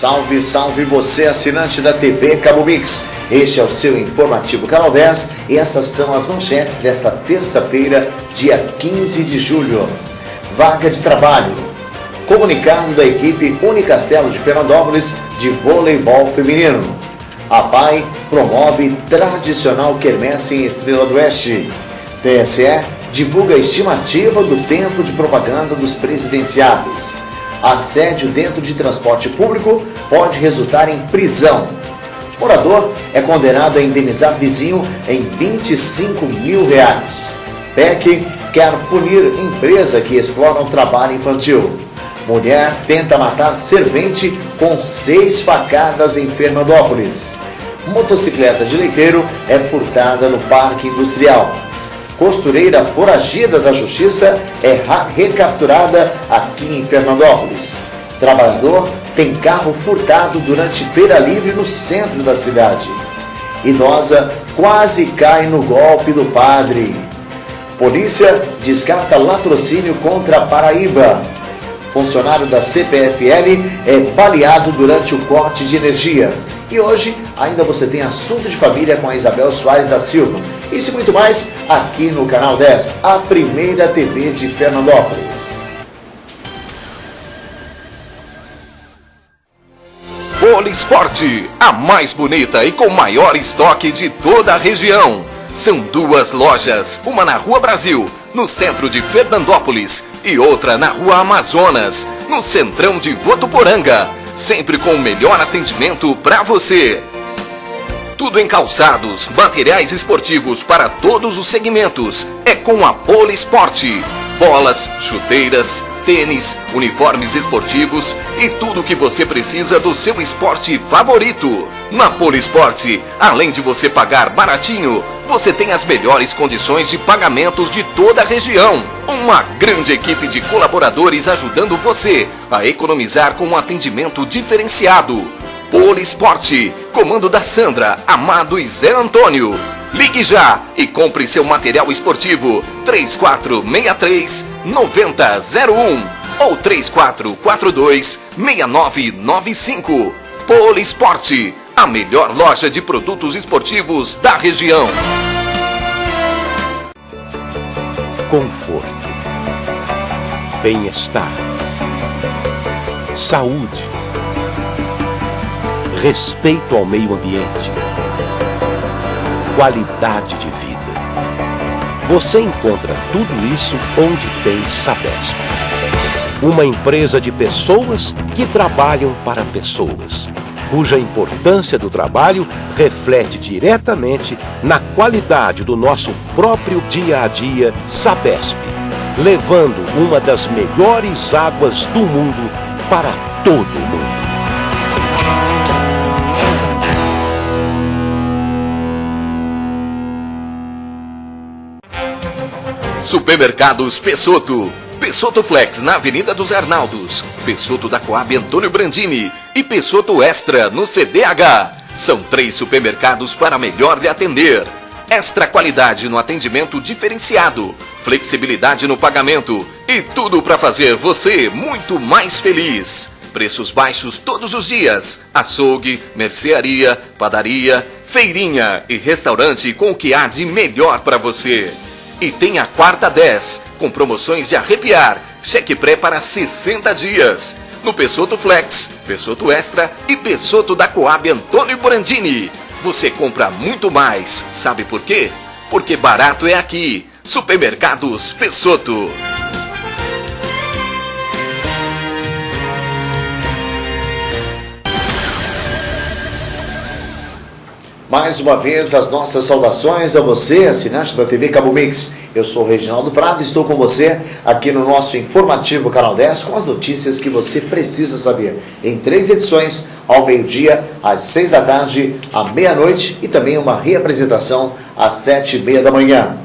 Salve, salve você, assinante da TV Cabo Mix. Este é o seu informativo Canal 10 e essas são as manchetes desta terça-feira, dia 15 de julho. Vaga de trabalho. Comunicado da equipe Unicastelo de Fernandópolis de voleibol feminino. A PAI promove tradicional quermesse em Estrela do Oeste. TSE divulga a estimativa do tempo de propaganda dos presidenciáveis. Assédio dentro de transporte público pode resultar em prisão. Morador é condenado a indenizar vizinho em R$25 mil. PEC quer punir empresa que explora o trabalho infantil. Mulher tenta matar servente com 6 facadas em Fernandópolis. Motocicleta de leiteiro é furtada no Parque Industrial. Costureira foragida da justiça é recapturada aqui em Fernandópolis. Trabalhador tem carro furtado durante feira livre no centro da cidade. Idosa quase cai no golpe do padre. Polícia descarta latrocínio contra a Paraíba. Funcionário da CPFL é baleado durante o corte de energia. E hoje ainda você tem assunto de família com a Isabel Soares da Silva. Isso e muito mais aqui no Canal 10, a primeira TV de Fernandópolis. Polisporte, a mais bonita e com maior estoque de toda a região. São 2 lojas, uma na Rua Brasil, no centro de Fernandópolis, e outra na Rua Amazonas, no centrão de Votuporanga. Sempre com o melhor atendimento para você. Tudo em calçados, materiais esportivos para todos os segmentos. É com a Polisporte. Bolas, chuteiras, tênis, uniformes esportivos e tudo o que você precisa do seu esporte favorito. Na Polisporte, além de você pagar baratinho, você tem as melhores condições de pagamentos de toda a região. Uma grande equipe de colaboradores ajudando você a economizar com um atendimento diferenciado. Polisporte, comando da Sandra, Amado e Zé Antônio. Ligue já e compre seu material esportivo 3463-9001 ou 3442-6995. Polisporte, a melhor loja de produtos esportivos da região. Conforto, bem-estar, saúde, respeito ao meio ambiente, qualidade de vida. Você encontra tudo isso onde tem Sabesp. Uma empresa de pessoas que trabalham para pessoas, cuja importância do trabalho reflete diretamente na qualidade do nosso próprio dia a dia. Sabesp, levando uma das melhores águas do mundo para todo mundo. Supermercados Pessotto. Pessotto Flex na Avenida dos Arnaldos, Pessotto da Coab Antônio Brandini e Pessotto Extra no CDH. São 3 supermercados para melhor lhe atender. Extra qualidade no atendimento diferenciado, flexibilidade no pagamento e tudo para fazer você muito mais feliz. Preços baixos todos os dias. Açougue, mercearia, padaria, feirinha e restaurante com o que há de melhor para você. E tem a quarta 10, com promoções de arrepiar, cheque pré para 60 dias. No Pessotto Flex, Pessotto Extra e Pessotto da Coab Antônio Brandini. Você compra muito mais, sabe por quê? Porque barato é aqui. Supermercados Pessotto. Mais uma vez, as nossas saudações a você, assinante da TV Cabo Mix. Eu sou o Reginaldo Prado e estou com você aqui no nosso informativo Canal 10 com as notícias que você precisa saber. Em 3 edições, ao meio-dia, às 6 da tarde, à meia-noite e também uma reapresentação às 7h30 da manhã.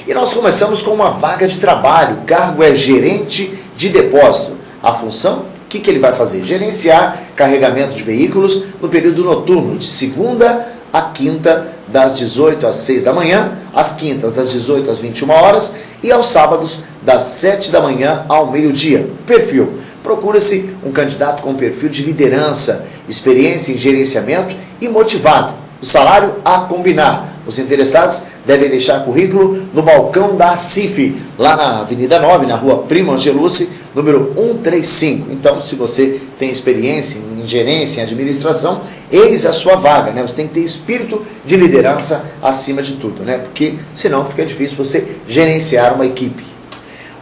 E nós começamos com uma vaga de trabalho. O cargo é gerente de depósito. A função? O que ele vai fazer? Gerenciar carregamento de veículos no período noturno, de segunda a quinta, das 18 às 6 da manhã, às quintas, das 18 às 21 horas e aos sábados, das 7 da manhã ao meio-dia. Perfil: procura-se um candidato com perfil de liderança, experiência em gerenciamento e motivado. O salário a combinar. Os interessados devem deixar currículo no balcão da CIF, lá na Avenida 9, na rua Primo Angelucci, número 135. Então, se você tem experiência em gerência, em administração, eis a sua vaga, né? Você tem que ter espírito de liderança acima de tudo, né? Porque senão fica difícil você gerenciar uma equipe.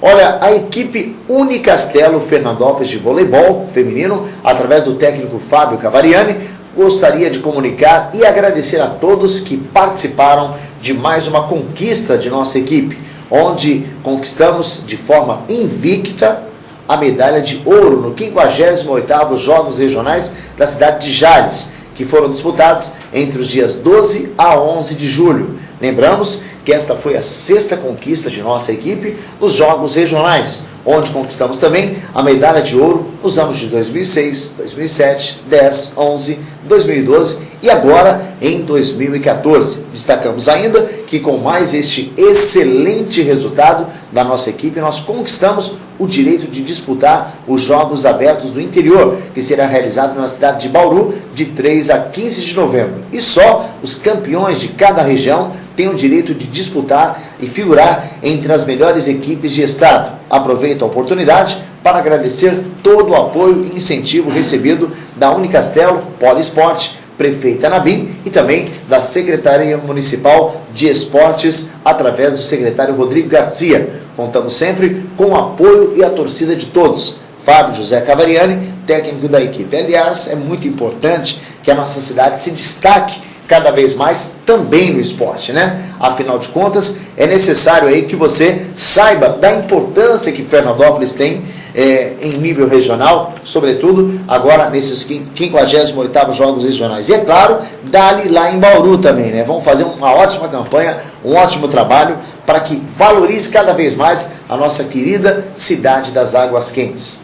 Olha, a equipe Unicastelo Fernandópolis de voleibol feminino, através do técnico Fábio Cavariani, gostaria de comunicar e agradecer a todos que participaram de mais uma conquista de nossa equipe, onde conquistamos de forma invicta a medalha de ouro no 58º Jogos Regionais da cidade de Jales, que foram disputados entre os dias 12 a 11 de julho. Lembramos que esta foi a 6ª conquista de nossa equipe nos Jogos Regionais, onde conquistamos também a medalha de ouro nos anos de 2006, 2007, 10, 11, 2012 e agora em 2014. Destacamos ainda que com mais este excelente resultado da nossa equipe, nós conquistamos o direito de disputar os Jogos Abertos do Interior, que será realizado na cidade de Bauru de 3 a 15 de novembro. E só os campeões de cada região têm o direito de disputar e figurar entre as melhores equipes de estado. Aproveito a oportunidade para agradecer todo o apoio e incentivo recebido da Unicastelo Poliesporte, prefeita Nabim, e também da Secretaria Municipal de Esportes, através do secretário Rodrigo Garcia. Contamos sempre com o apoio e a torcida de todos. Fábio José Cavariani, técnico da equipe. Aliás, é muito importante que a nossa cidade se destaque cada vez mais também no esporte, né? Afinal de contas, é necessário aí que você saiba da importância que Fernandópolis tem em nível regional, sobretudo agora nesses 58º Jogos Regionais. E é claro, dali lá em Bauru também, né? Vamos fazer uma ótima campanha, um ótimo trabalho para que valorize cada vez mais a nossa querida cidade das águas quentes.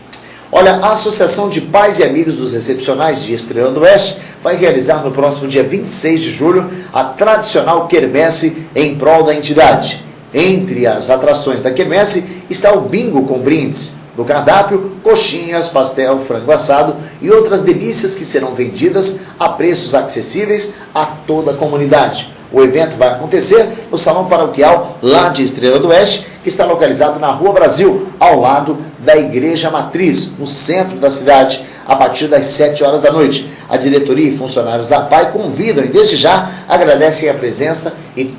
Olha, a Associação de Pais e Amigos dos Excepcionais de Estrela do Oeste vai realizar no próximo dia 26 de julho a tradicional quermesse em prol da entidade. Entre as atrações da quermesse está o bingo com brindes. No cardápio, coxinhas, pastel, frango assado e outras delícias que serão vendidas a preços acessíveis a toda a comunidade. O evento vai acontecer no Salão Paroquial lá de Estrela do Oeste, que está localizado na Rua Brasil, ao lado da Igreja Matriz, no centro da cidade, a partir das 7 horas da noite. A diretoria e funcionários da APAI convidam e desde já agradecem a presença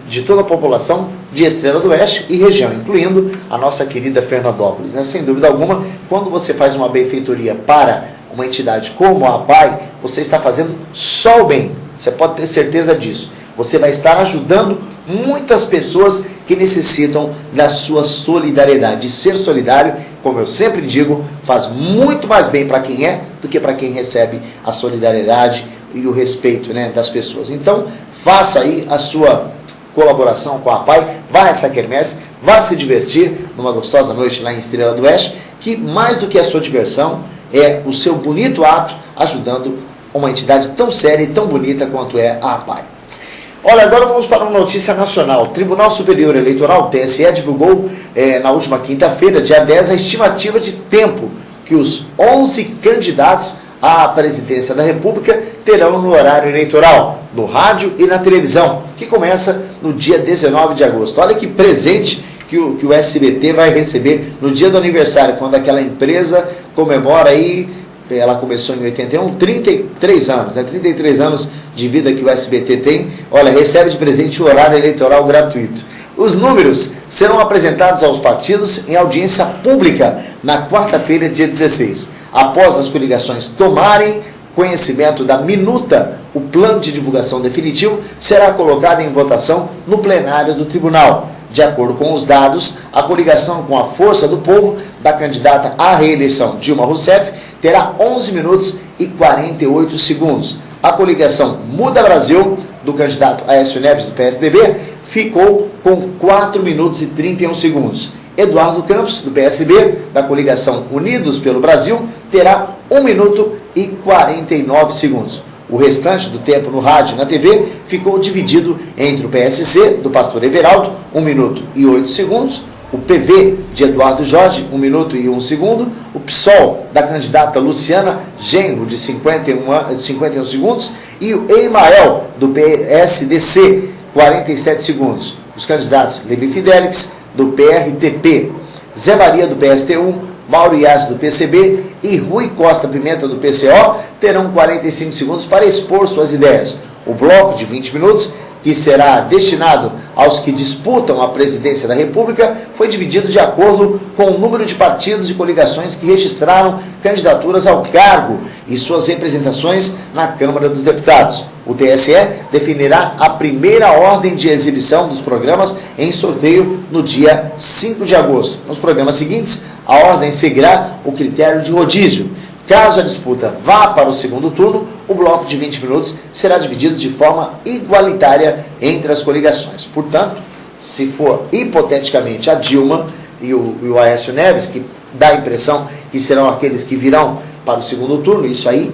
de toda a população de Estrela do Oeste e região, incluindo a nossa querida Fernandópolis, né? Sem dúvida alguma, quando você faz uma benfeitoria para uma entidade como a APAI, você está fazendo só o bem, você pode ter certeza disso. Você vai estar ajudando muitas pessoas que necessitam da sua solidariedade. Ser solidário, como eu sempre digo, faz muito mais bem para quem é do que para quem recebe a solidariedade e o respeito, né, das pessoas. Então, faça aí a sua colaboração com a APAI, vá a essa quermesse, vá se divertir numa gostosa noite lá em Estrela do Oeste, que mais do que a sua diversão é o seu bonito ato ajudando uma entidade tão séria e tão bonita quanto é a APAI. Olha, agora vamos para uma notícia nacional. O Tribunal Superior Eleitoral, TSE, divulgou na última quinta-feira, dia 10, a estimativa de tempo que os 11 candidatos à presidência da República terão no horário eleitoral, no rádio e na televisão, que começa no dia 19 de agosto. Olha que presente que o SBT vai receber no dia do aniversário, quando aquela empresa comemora aí. Ela começou em 81, 33 anos, né? 33 anos de vida que o SBT tem. Olha, recebe de presente o horário eleitoral gratuito. Os números serão apresentados aos partidos em audiência pública na quarta-feira, dia 16. Após as coligações tomarem conhecimento da minuta, o plano de divulgação definitivo será colocado em votação no plenário do tribunal. De acordo com os dados, a coligação com a Força do Povo da candidata à reeleição Dilma Rousseff terá 11 minutos e 48 segundos. A coligação Muda Brasil, do candidato Aécio Neves, do PSDB, ficou com 4 minutos e 31 segundos. Eduardo Campos, do PSB, da coligação Unidos pelo Brasil, terá 1 minuto e 49 segundos. O restante do tempo no rádio e na TV ficou dividido entre o PSC, do pastor Everaldo, 1 minuto e 8 segundos, o PV de Eduardo Jorge, 1 minuto e 1 segundo, o PSOL da candidata Luciana Genro, de 51 segundos, e o Emael, do PSDC, 47 segundos. Os candidatos Levi Fidelix, do PRTP, Zé Maria, do PSTU, Mauro Iazzi, do PCB, e Rui Costa Pimenta, do PCO, terão 45 segundos para expor suas ideias. O bloco de 20 minutos, que será destinado aos que disputam a presidência da República, foi dividido de acordo com o número de partidos e coligações que registraram candidaturas ao cargo e suas representações na Câmara dos Deputados. O TSE definirá a primeira ordem de exibição dos programas em sorteio no dia 5 de agosto. Nos programas seguintes, a ordem seguirá o critério de rodízio. Caso a disputa vá para o segundo turno, o bloco de 20 minutos será dividido de forma igualitária entre as coligações. Portanto, se for hipoteticamente a Dilma e o Aécio Neves, que dá a impressão que serão aqueles que virão para o segundo turno, isso aí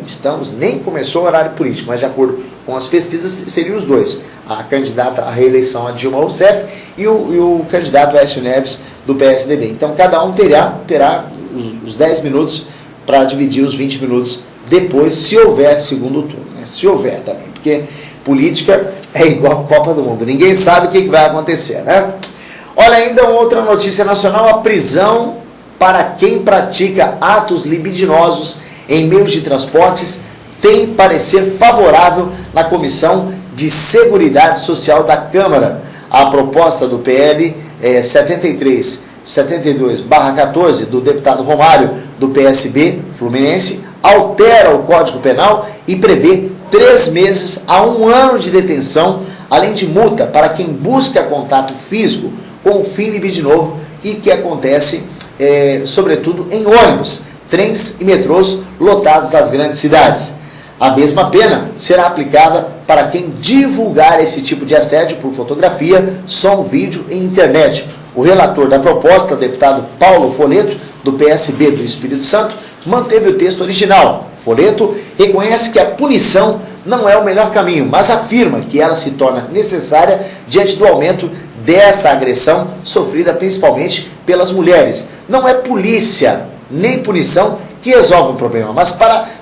nem começou o horário político, mas de acordo com as pesquisas seriam os dois, a candidata à reeleição, a Dilma Rousseff, e o candidato Aécio Neves, do PSDB. Então cada um terá os 10 minutos para dividir os 20 minutos depois, se houver segundo turno, né? Se houver também, porque política é igual Copa do Mundo, ninguém sabe o que vai acontecer, né? Olha, ainda outra notícia nacional: a prisão para quem pratica atos libidinosos em meios de transportes tem parecer favorável na Comissão de Seguridade Social da Câmara. A proposta do PL 73/72/14 do deputado Romário, do PSB Fluminense, altera o Código Penal e prevê 3 meses a 1 ano de detenção, além de multa para quem busca contato físico com o fim libidinoso, e que acontece sobretudo em ônibus, trens e metrôs lotados das grandes cidades. A mesma pena será aplicada para quem divulgar esse tipo de assédio por fotografia, som, vídeo e internet. O relator da proposta, deputado Paulo Folletto, do PSB do Espírito Santo, manteve o texto original. Folletto reconhece que a punição não é o melhor caminho, mas afirma que ela se torna necessária diante do aumento dessa agressão sofrida principalmente pelas mulheres. Não é polícia nem punição que resolve o problema, mas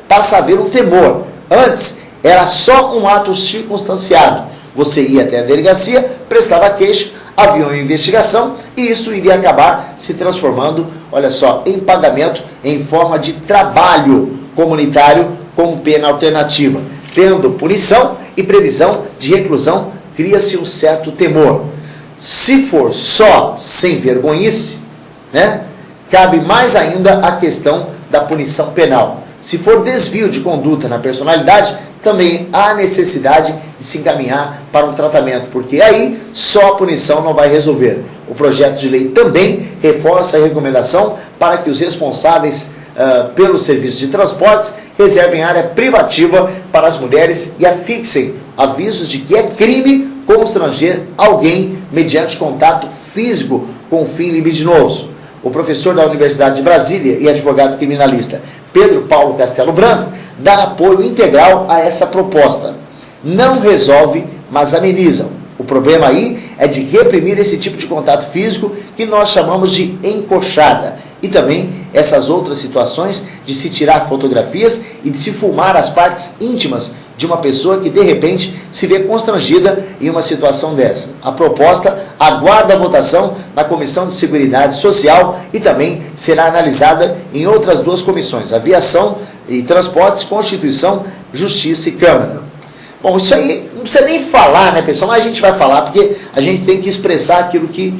passa a haver um temor. Antes era só um ato circunstanciado. Você ia até a delegacia, prestava queixa, havia uma investigação e isso iria acabar se transformando, olha só, em pagamento em forma de trabalho comunitário com pena alternativa. Tendo punição e previsão de reclusão, cria-se um certo temor. Se for só sem vergonhice, né, cabe mais ainda a questão da punição penal. Se for desvio de conduta na personalidade, também há necessidade de se encaminhar para um tratamento, porque aí só a punição não vai resolver. O projeto de lei também reforça a recomendação para que os responsáveis pelos serviços de transportes reservem área privativa para as mulheres e afixem avisos de que é crime constranger alguém mediante contato físico com fim libidinoso. O professor da Universidade de Brasília e advogado criminalista Pedro Paulo Castelo Branco dá apoio integral a essa proposta. Não resolve, mas ameniza. O problema aí é de reprimir esse tipo de contato físico que nós chamamos de encoxada. E também essas outras situações de se tirar fotografias e de se filmar as partes íntimas de uma pessoa que de repente se vê constrangida em uma situação dessa. A proposta aguarda a votação na Comissão de Seguridade Social e também será analisada em outras 2 comissões, Aviação e Transportes, Constituição, Justiça e Câmara. Bom, isso aí não precisa nem falar, né, pessoal? Mas a gente vai falar porque a gente tem que expressar aquilo que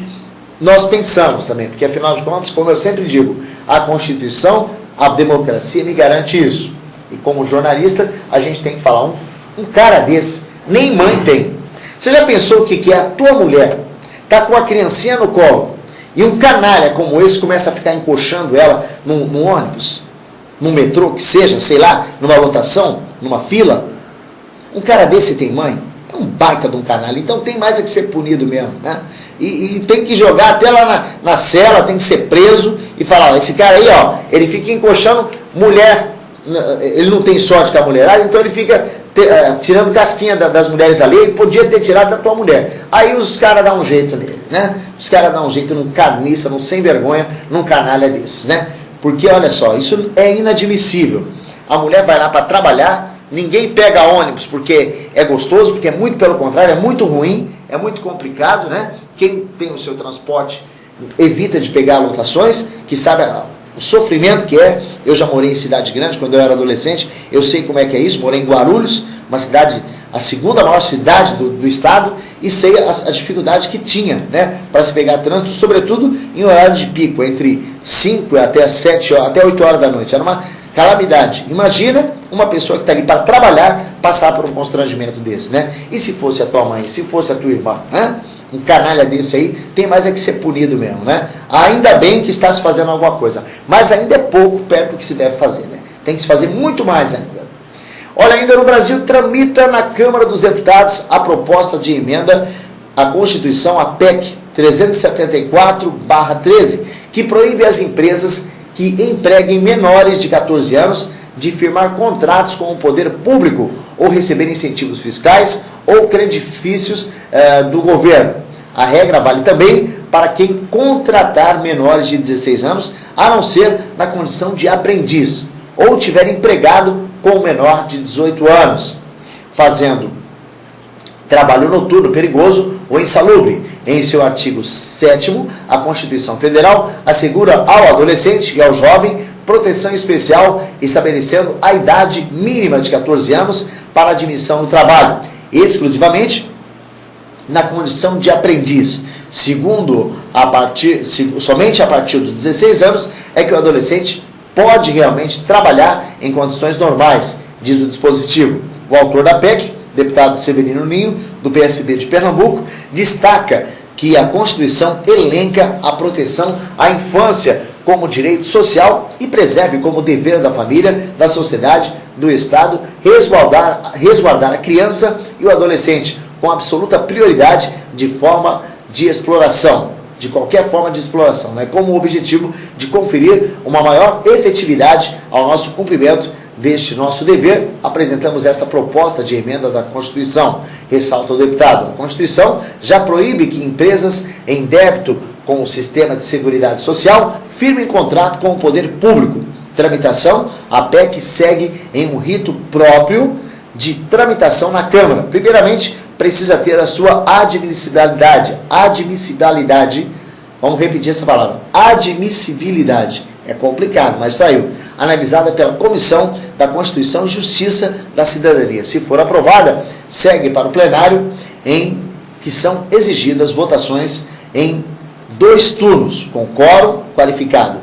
nós pensamos também, porque afinal de contas, como eu sempre digo, a Constituição, a democracia me garante isso. E como jornalista, a gente tem que falar, um cara desse, nem mãe tem. Você já pensou o que é a tua mulher tá com uma criancinha no colo e um canalha como esse começa a ficar encoxando ela num ônibus, num metrô, que seja, sei lá, numa lotação, numa fila? Um cara desse tem mãe? É um baita de um canalha. Então tem mais a que ser punido mesmo, né? E tem que jogar até lá na cela, tem que ser preso e falar, ó, esse cara aí, ó, ele fica encoxando mulher, ele não tem sorte com a mulherada, então ele fica tirando casquinha das mulheres ali, podia ter tirado da tua mulher. Aí os caras dão um jeito nele, né? Os caras dão um jeito num carniça, num sem vergonha, num canalha desses, né? Porque, olha só, isso é inadmissível. A mulher vai lá para trabalhar, ninguém pega ônibus porque é gostoso, porque é muito pelo contrário, é muito ruim, é muito complicado, né? Quem tem o seu transporte evita de pegar lotações, que sabe o sofrimento que é. Eu já morei em cidade grande quando eu era adolescente, eu sei como é que é isso. Morei em Guarulhos, uma cidade, a segunda maior cidade do estado, e sei a dificuldade que tinha, né, para se pegar trânsito, sobretudo em horário de pico, entre 5 até 7 horas, até 8 horas da noite. Era uma calamidade. Imagina uma pessoa que está ali para trabalhar passar por um constrangimento desse, né? E se fosse a tua mãe, se fosse a tua irmã, né? Um canalha desse aí, tem mais é que ser punido mesmo, né? Ainda bem que está se fazendo alguma coisa, mas ainda é pouco perto do que se deve fazer, né? Tem que se fazer muito mais ainda. Olha, ainda no Brasil, tramita na Câmara dos Deputados a proposta de emenda à Constituição, a PEC 374/13, que proíbe as empresas que empreguem menores de 14 anos de firmar contratos com o poder público ou receber incentivos fiscais ou credifícios do governo. A regra vale também para quem contratar menores de 16 anos, a não ser na condição de aprendiz, ou tiver empregado com o menor de 18 anos, fazendo trabalho noturno perigoso ou insalubre. Em seu artigo 7º, a Constituição Federal assegura ao adolescente e ao jovem proteção especial, estabelecendo a idade mínima de 14 anos para admissão no trabalho, exclusivamente na condição de aprendiz. Somente a partir dos 16 anos é que o adolescente pode realmente trabalhar em condições normais, diz o dispositivo. O autor da PEC, deputado Severino Ninho, do PSB de Pernambuco, destaca que a Constituição elenca a proteção à infância como direito social e preserve como dever da família, da sociedade, do Estado, resguardar a criança e o adolescente com absoluta prioridade de forma de exploração, de qualquer forma de exploração, né? Com o objetivo de conferir uma maior efetividade ao nosso cumprimento deste nosso dever, apresentamos esta proposta de emenda da Constituição. Ressalta o deputado, a Constituição já proíbe que empresas em débito com o sistema de seguridade social firmem contrato com o poder público. Tramitação, a PEC segue em um rito próprio de tramitação na Câmara. Primeiramente, precisa ter a sua admissibilidade. Vamos repetir essa palavra. Admissibilidade. É complicado, mas saiu. Analisada pela Comissão da Constituição e Justiça da Cidadania. Se for aprovada, segue para o plenário em que são exigidas votações em 2 turnos, com quórum qualificado.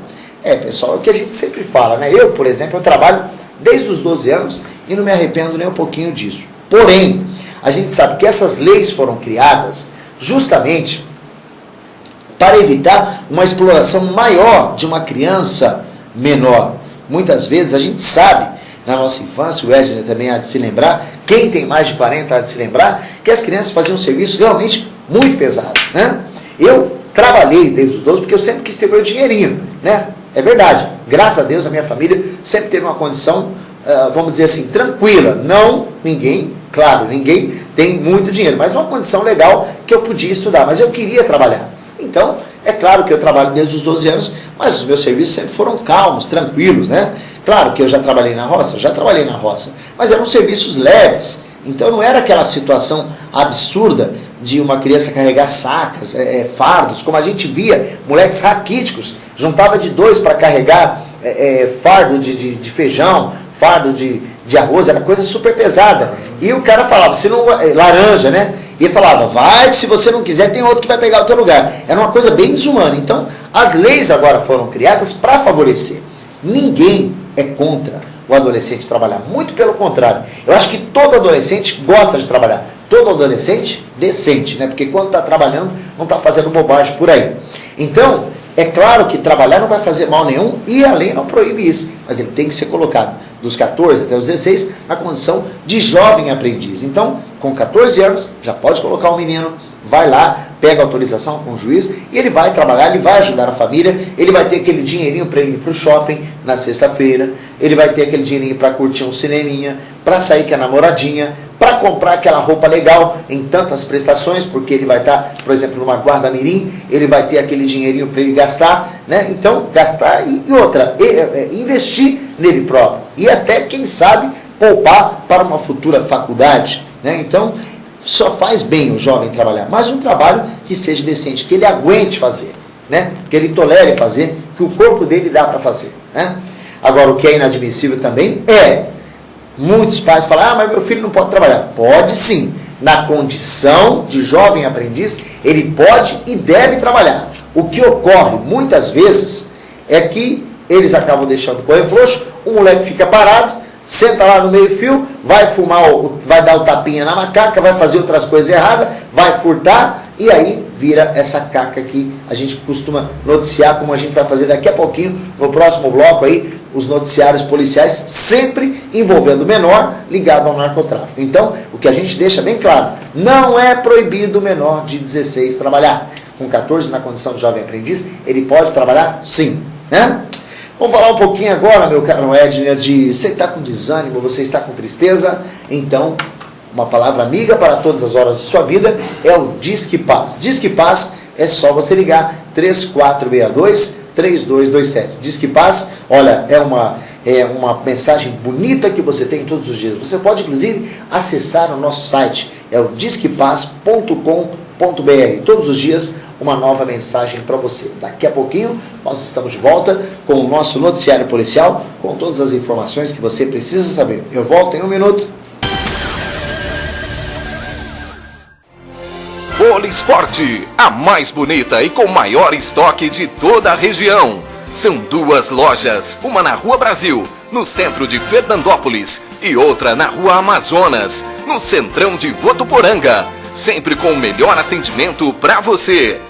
Pessoal, é o que a gente sempre fala, né? Eu, por exemplo, eu trabalho desde os 12 anos e não me arrependo nem um pouquinho disso. Porém, a gente sabe que essas leis foram criadas justamente para evitar uma exploração maior de uma criança menor. Muitas vezes a gente sabe, na nossa infância, o Edner também há de se lembrar, quem tem mais de 40 há de se lembrar, que as crianças faziam um serviço realmente muito pesado, né? Eu trabalhei desde os 12 porque eu sempre quis ter meu dinheirinho, né? É verdade, graças a Deus a minha família sempre teve uma condição, vamos dizer assim, tranquila. Não, ninguém tem muito dinheiro, mas uma condição legal que eu podia estudar, mas eu queria trabalhar. Então, é claro que eu trabalho desde os 12 anos, mas os meus serviços sempre foram calmos, tranquilos, né? Claro que eu já trabalhei na roça, mas eram serviços leves. Então não era aquela situação absurda de uma criança carregar sacas, fardos, como a gente via, moleques raquíticos, juntava de 2 para carregar fardo de feijão, fardo de arroz, era coisa super pesada. E o cara falava, se não, laranja, né? E ele falava, vai, se você não quiser, tem outro que vai pegar o teu lugar. Era uma coisa bem desumana. Então, as leis agora foram criadas para favorecer. Ninguém é contra o adolescente trabalhar. Muito pelo contrário. Eu acho que todo adolescente gosta de trabalhar. Todo adolescente decente, né? Porque quando está trabalhando, não está fazendo bobagem por aí. Então, é claro que trabalhar não vai fazer mal nenhum e a lei não proíbe isso. Mas ele tem que ser colocado dos 14 até os 16 na condição de jovem aprendiz. Então, com 14 anos, já pode colocar o menino vai lá, pega autorização com o juiz e ele vai trabalhar, ele vai ajudar a família, ele vai ter aquele dinheirinho para ele ir para o shopping na sexta-feira, ele vai ter aquele dinheirinho para curtir um cineminha, para sair com a namoradinha, para comprar aquela roupa legal em tantas prestações, porque ele vai estar, por exemplo, numa guarda-mirim, ele vai ter aquele dinheirinho para ele gastar, né? Então, gastar e outra, investir nele próprio e até, quem sabe, poupar para uma futura faculdade, né? Então, só faz bem o jovem trabalhar, mas um trabalho que seja decente, que ele aguente fazer, né? Que ele tolere fazer, que o corpo dele dá para fazer, né? Agora, o que é inadmissível também muitos pais falam, mas meu filho não pode trabalhar. Pode sim, na condição de jovem aprendiz, ele pode e deve trabalhar. O que ocorre muitas vezes é que eles acabam deixando correr frouxo, o moleque fica parado, senta lá no meio-fio, vai fumar, vai dar o tapinha na macaca, vai fazer outras coisas erradas, vai furtar, e aí vira essa caca que a gente costuma noticiar, como a gente vai fazer daqui a pouquinho, no próximo bloco aí, os noticiários policiais, sempre envolvendo menor ligado ao narcotráfico. Então, o que a gente deixa bem claro, não é proibido o menor de 16 trabalhar. Com 14 na condição de jovem aprendiz, ele pode trabalhar sim, né? Vamos falar um pouquinho agora, meu caro Edner, de você está com desânimo, você está com tristeza, então uma palavra amiga para todas as horas de sua vida é o Disque Paz. Disque Paz é só você ligar 3462-3227. Disque Paz, olha, é uma mensagem bonita que você tem todos os dias. Você pode, inclusive, acessar o nosso site, é o disquepaz.com.br. Todos os dias, uma nova mensagem para você. Daqui a pouquinho, nós estamos de volta com o nosso noticiário policial, com todas as informações que você precisa saber. Eu volto em um minuto. Polisporte, a mais bonita e com maior estoque de toda a região. São 2 lojas, uma na Rua Brasil, no centro de Fernandópolis, e outra na Rua Amazonas, no centrão de Votuporanga. Sempre com o melhor atendimento para você.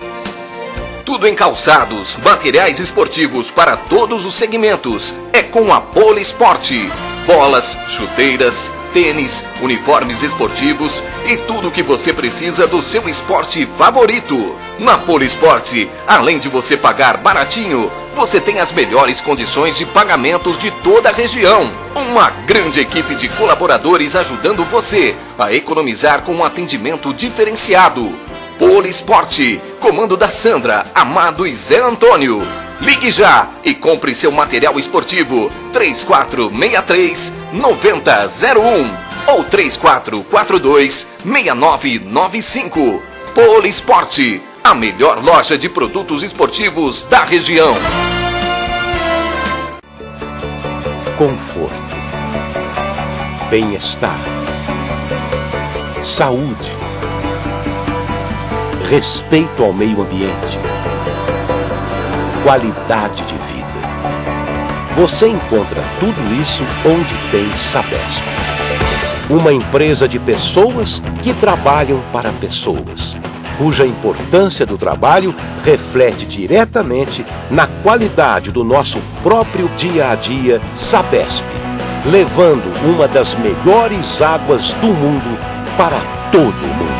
Tudo em calçados, materiais esportivos para todos os segmentos. É com a Polisporte. Bolas, chuteiras, tênis, uniformes esportivos e tudo o que você precisa do seu esporte favorito. Na Polisporte, além de você pagar baratinho, você tem as melhores condições de pagamentos de toda a região. Uma grande equipe de colaboradores ajudando você a economizar com um atendimento diferenciado. Polisporte, comando da Sandra, Amado e Zé Antônio. Ligue já e compre seu material esportivo 3463-9001 ou 3442-6995. Polisporte, a melhor loja de produtos esportivos da região. Conforto, bem-estar, saúde, respeito ao meio ambiente, qualidade de vida. Você encontra tudo isso onde tem Sabesp. Uma empresa de pessoas que trabalham para pessoas, cuja importância do trabalho reflete diretamente na qualidade do nosso próprio dia a dia. Sabesp, levando uma das melhores águas do mundo para todo mundo.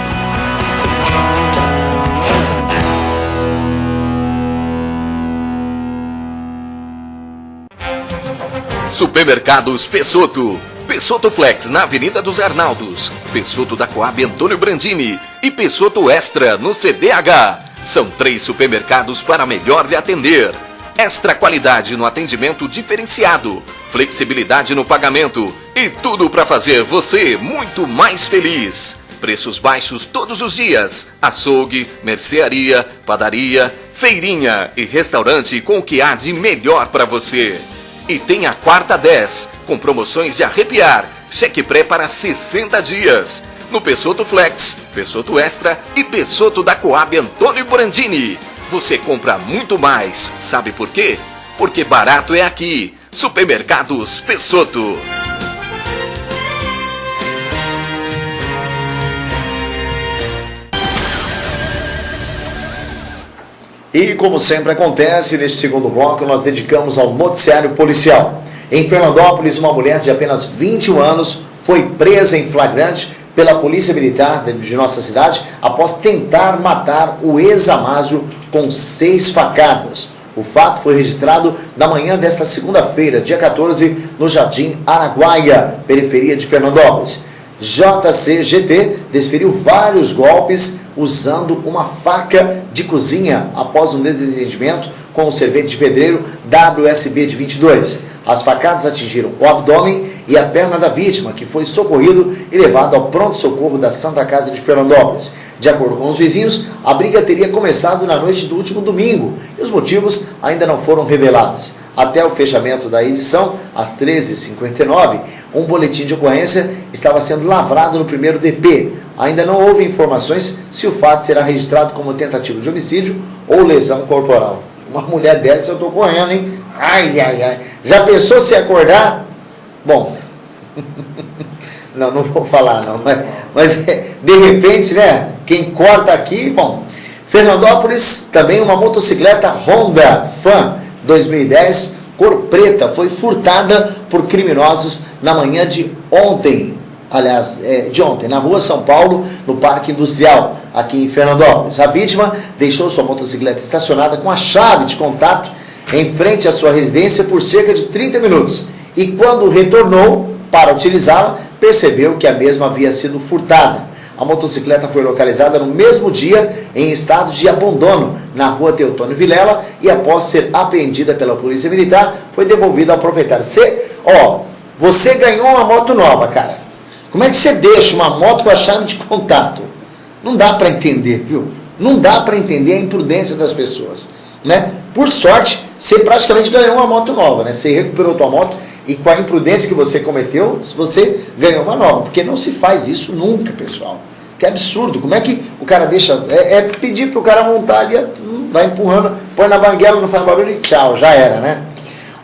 Supermercados Pessotto. Pessotto Flex na Avenida dos Arnaldos, Pessotto da Coab Antônio Brandini e Pessotto Extra no CDH. São 3 supermercados para melhor lhe atender. Extra qualidade no atendimento diferenciado, flexibilidade no pagamento e tudo para fazer você muito mais feliz. Preços baixos todos os dias. Açougue, mercearia, padaria, feirinha e restaurante com o que há de melhor para você. E tem a quarta 10, com promoções de arrepiar, cheque pré para 60 dias. No Pessotto Flex, Pessotto Extra e Pessotto da Coab Antônio Brandini. Você compra muito mais, sabe por quê? Porque barato é aqui. Supermercados Pessotto. E como sempre acontece, neste segundo bloco nós dedicamos ao noticiário policial. Em Fernandópolis, uma mulher de apenas 21 anos foi presa em flagrante pela Polícia Militar de nossa cidade após tentar matar o ex-Amásio com 6 facadas. O fato foi registrado na manhã desta segunda-feira, dia 14, no Jardim Araguaia, periferia de Fernandópolis. JCGT desferiu vários golpes usando uma faca de cozinha após um desentendimento com o servente de pedreiro WSB de 22. As facadas atingiram o abdômen e a perna da vítima, que foi socorrido e levado ao pronto-socorro da Santa Casa de Fernandópolis. De acordo com os vizinhos, a briga teria começado na noite do último domingo e os motivos ainda não foram revelados. Até o fechamento da edição, às 13h59, um boletim de ocorrência estava sendo lavrado no primeiro DP. Ainda não houve informações se o fato será registrado como tentativa de homicídio ou lesão corporal. Uma mulher dessa eu tô correndo, hein? Ai, ai, ai. Já pensou se acordar? Bom, não vou falar não, mas de repente, né? Quem corta aqui, bom. Fernandópolis, também uma motocicleta Honda Fan 2010, cor preta, foi furtada por criminosos na manhã de ontem. Aliás, de ontem, na rua São Paulo, no Parque Industrial, aqui em Fernandópolis. A vítima deixou sua motocicleta estacionada com a chave de contato em frente à sua residência por cerca de 30 minutos. E quando retornou para utilizá-la, percebeu que a mesma havia sido furtada. A motocicleta foi localizada no mesmo dia em estado de abandono na rua Teotônio Vilela e após ser apreendida pela Polícia Militar, foi devolvida ao proprietário. Você ganhou uma moto nova, cara. Como é que você deixa uma moto com a chave de contato? Não dá para entender, viu? Não dá para entender a imprudência das pessoas, né? Por sorte, você praticamente ganhou uma moto nova, né? Você recuperou tua moto e com a imprudência que você cometeu, você ganhou uma nova. Porque não se faz isso nunca, pessoal. Que absurdo. Como é que o cara deixa... pedir para o cara montar ali, vai empurrando, põe na banguela, não faz barulho e tchau, já era, né?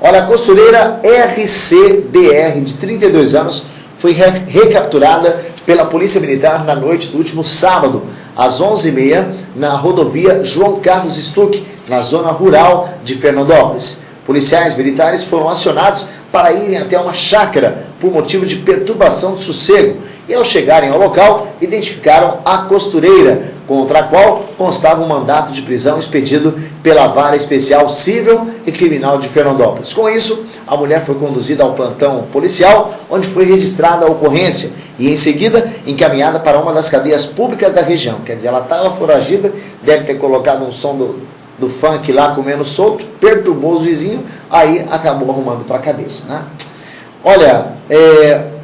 Olha, a costureira RCDR, de 32 anos, foi recapturada pela Polícia Militar na noite do último sábado, às 11h30, na rodovia João Carlos Stuck, na zona rural de Fernandópolis. Policiais militares foram acionados para irem até uma chácara por motivo de perturbação de sossego e, ao chegarem ao local, identificaram a costureira, contra a qual constava um mandato de prisão expedido pela Vara Especial Civil e Criminal de Fernandópolis. Com isso, a mulher foi conduzida ao plantão policial, onde foi registrada a ocorrência e, em seguida, encaminhada para uma das cadeias públicas da região. Quer dizer, ela estava foragida, deve ter colocado um som do funk lá comendo solto, perturbou os vizinhos, aí acabou arrumando para a cabeça, né? Olha,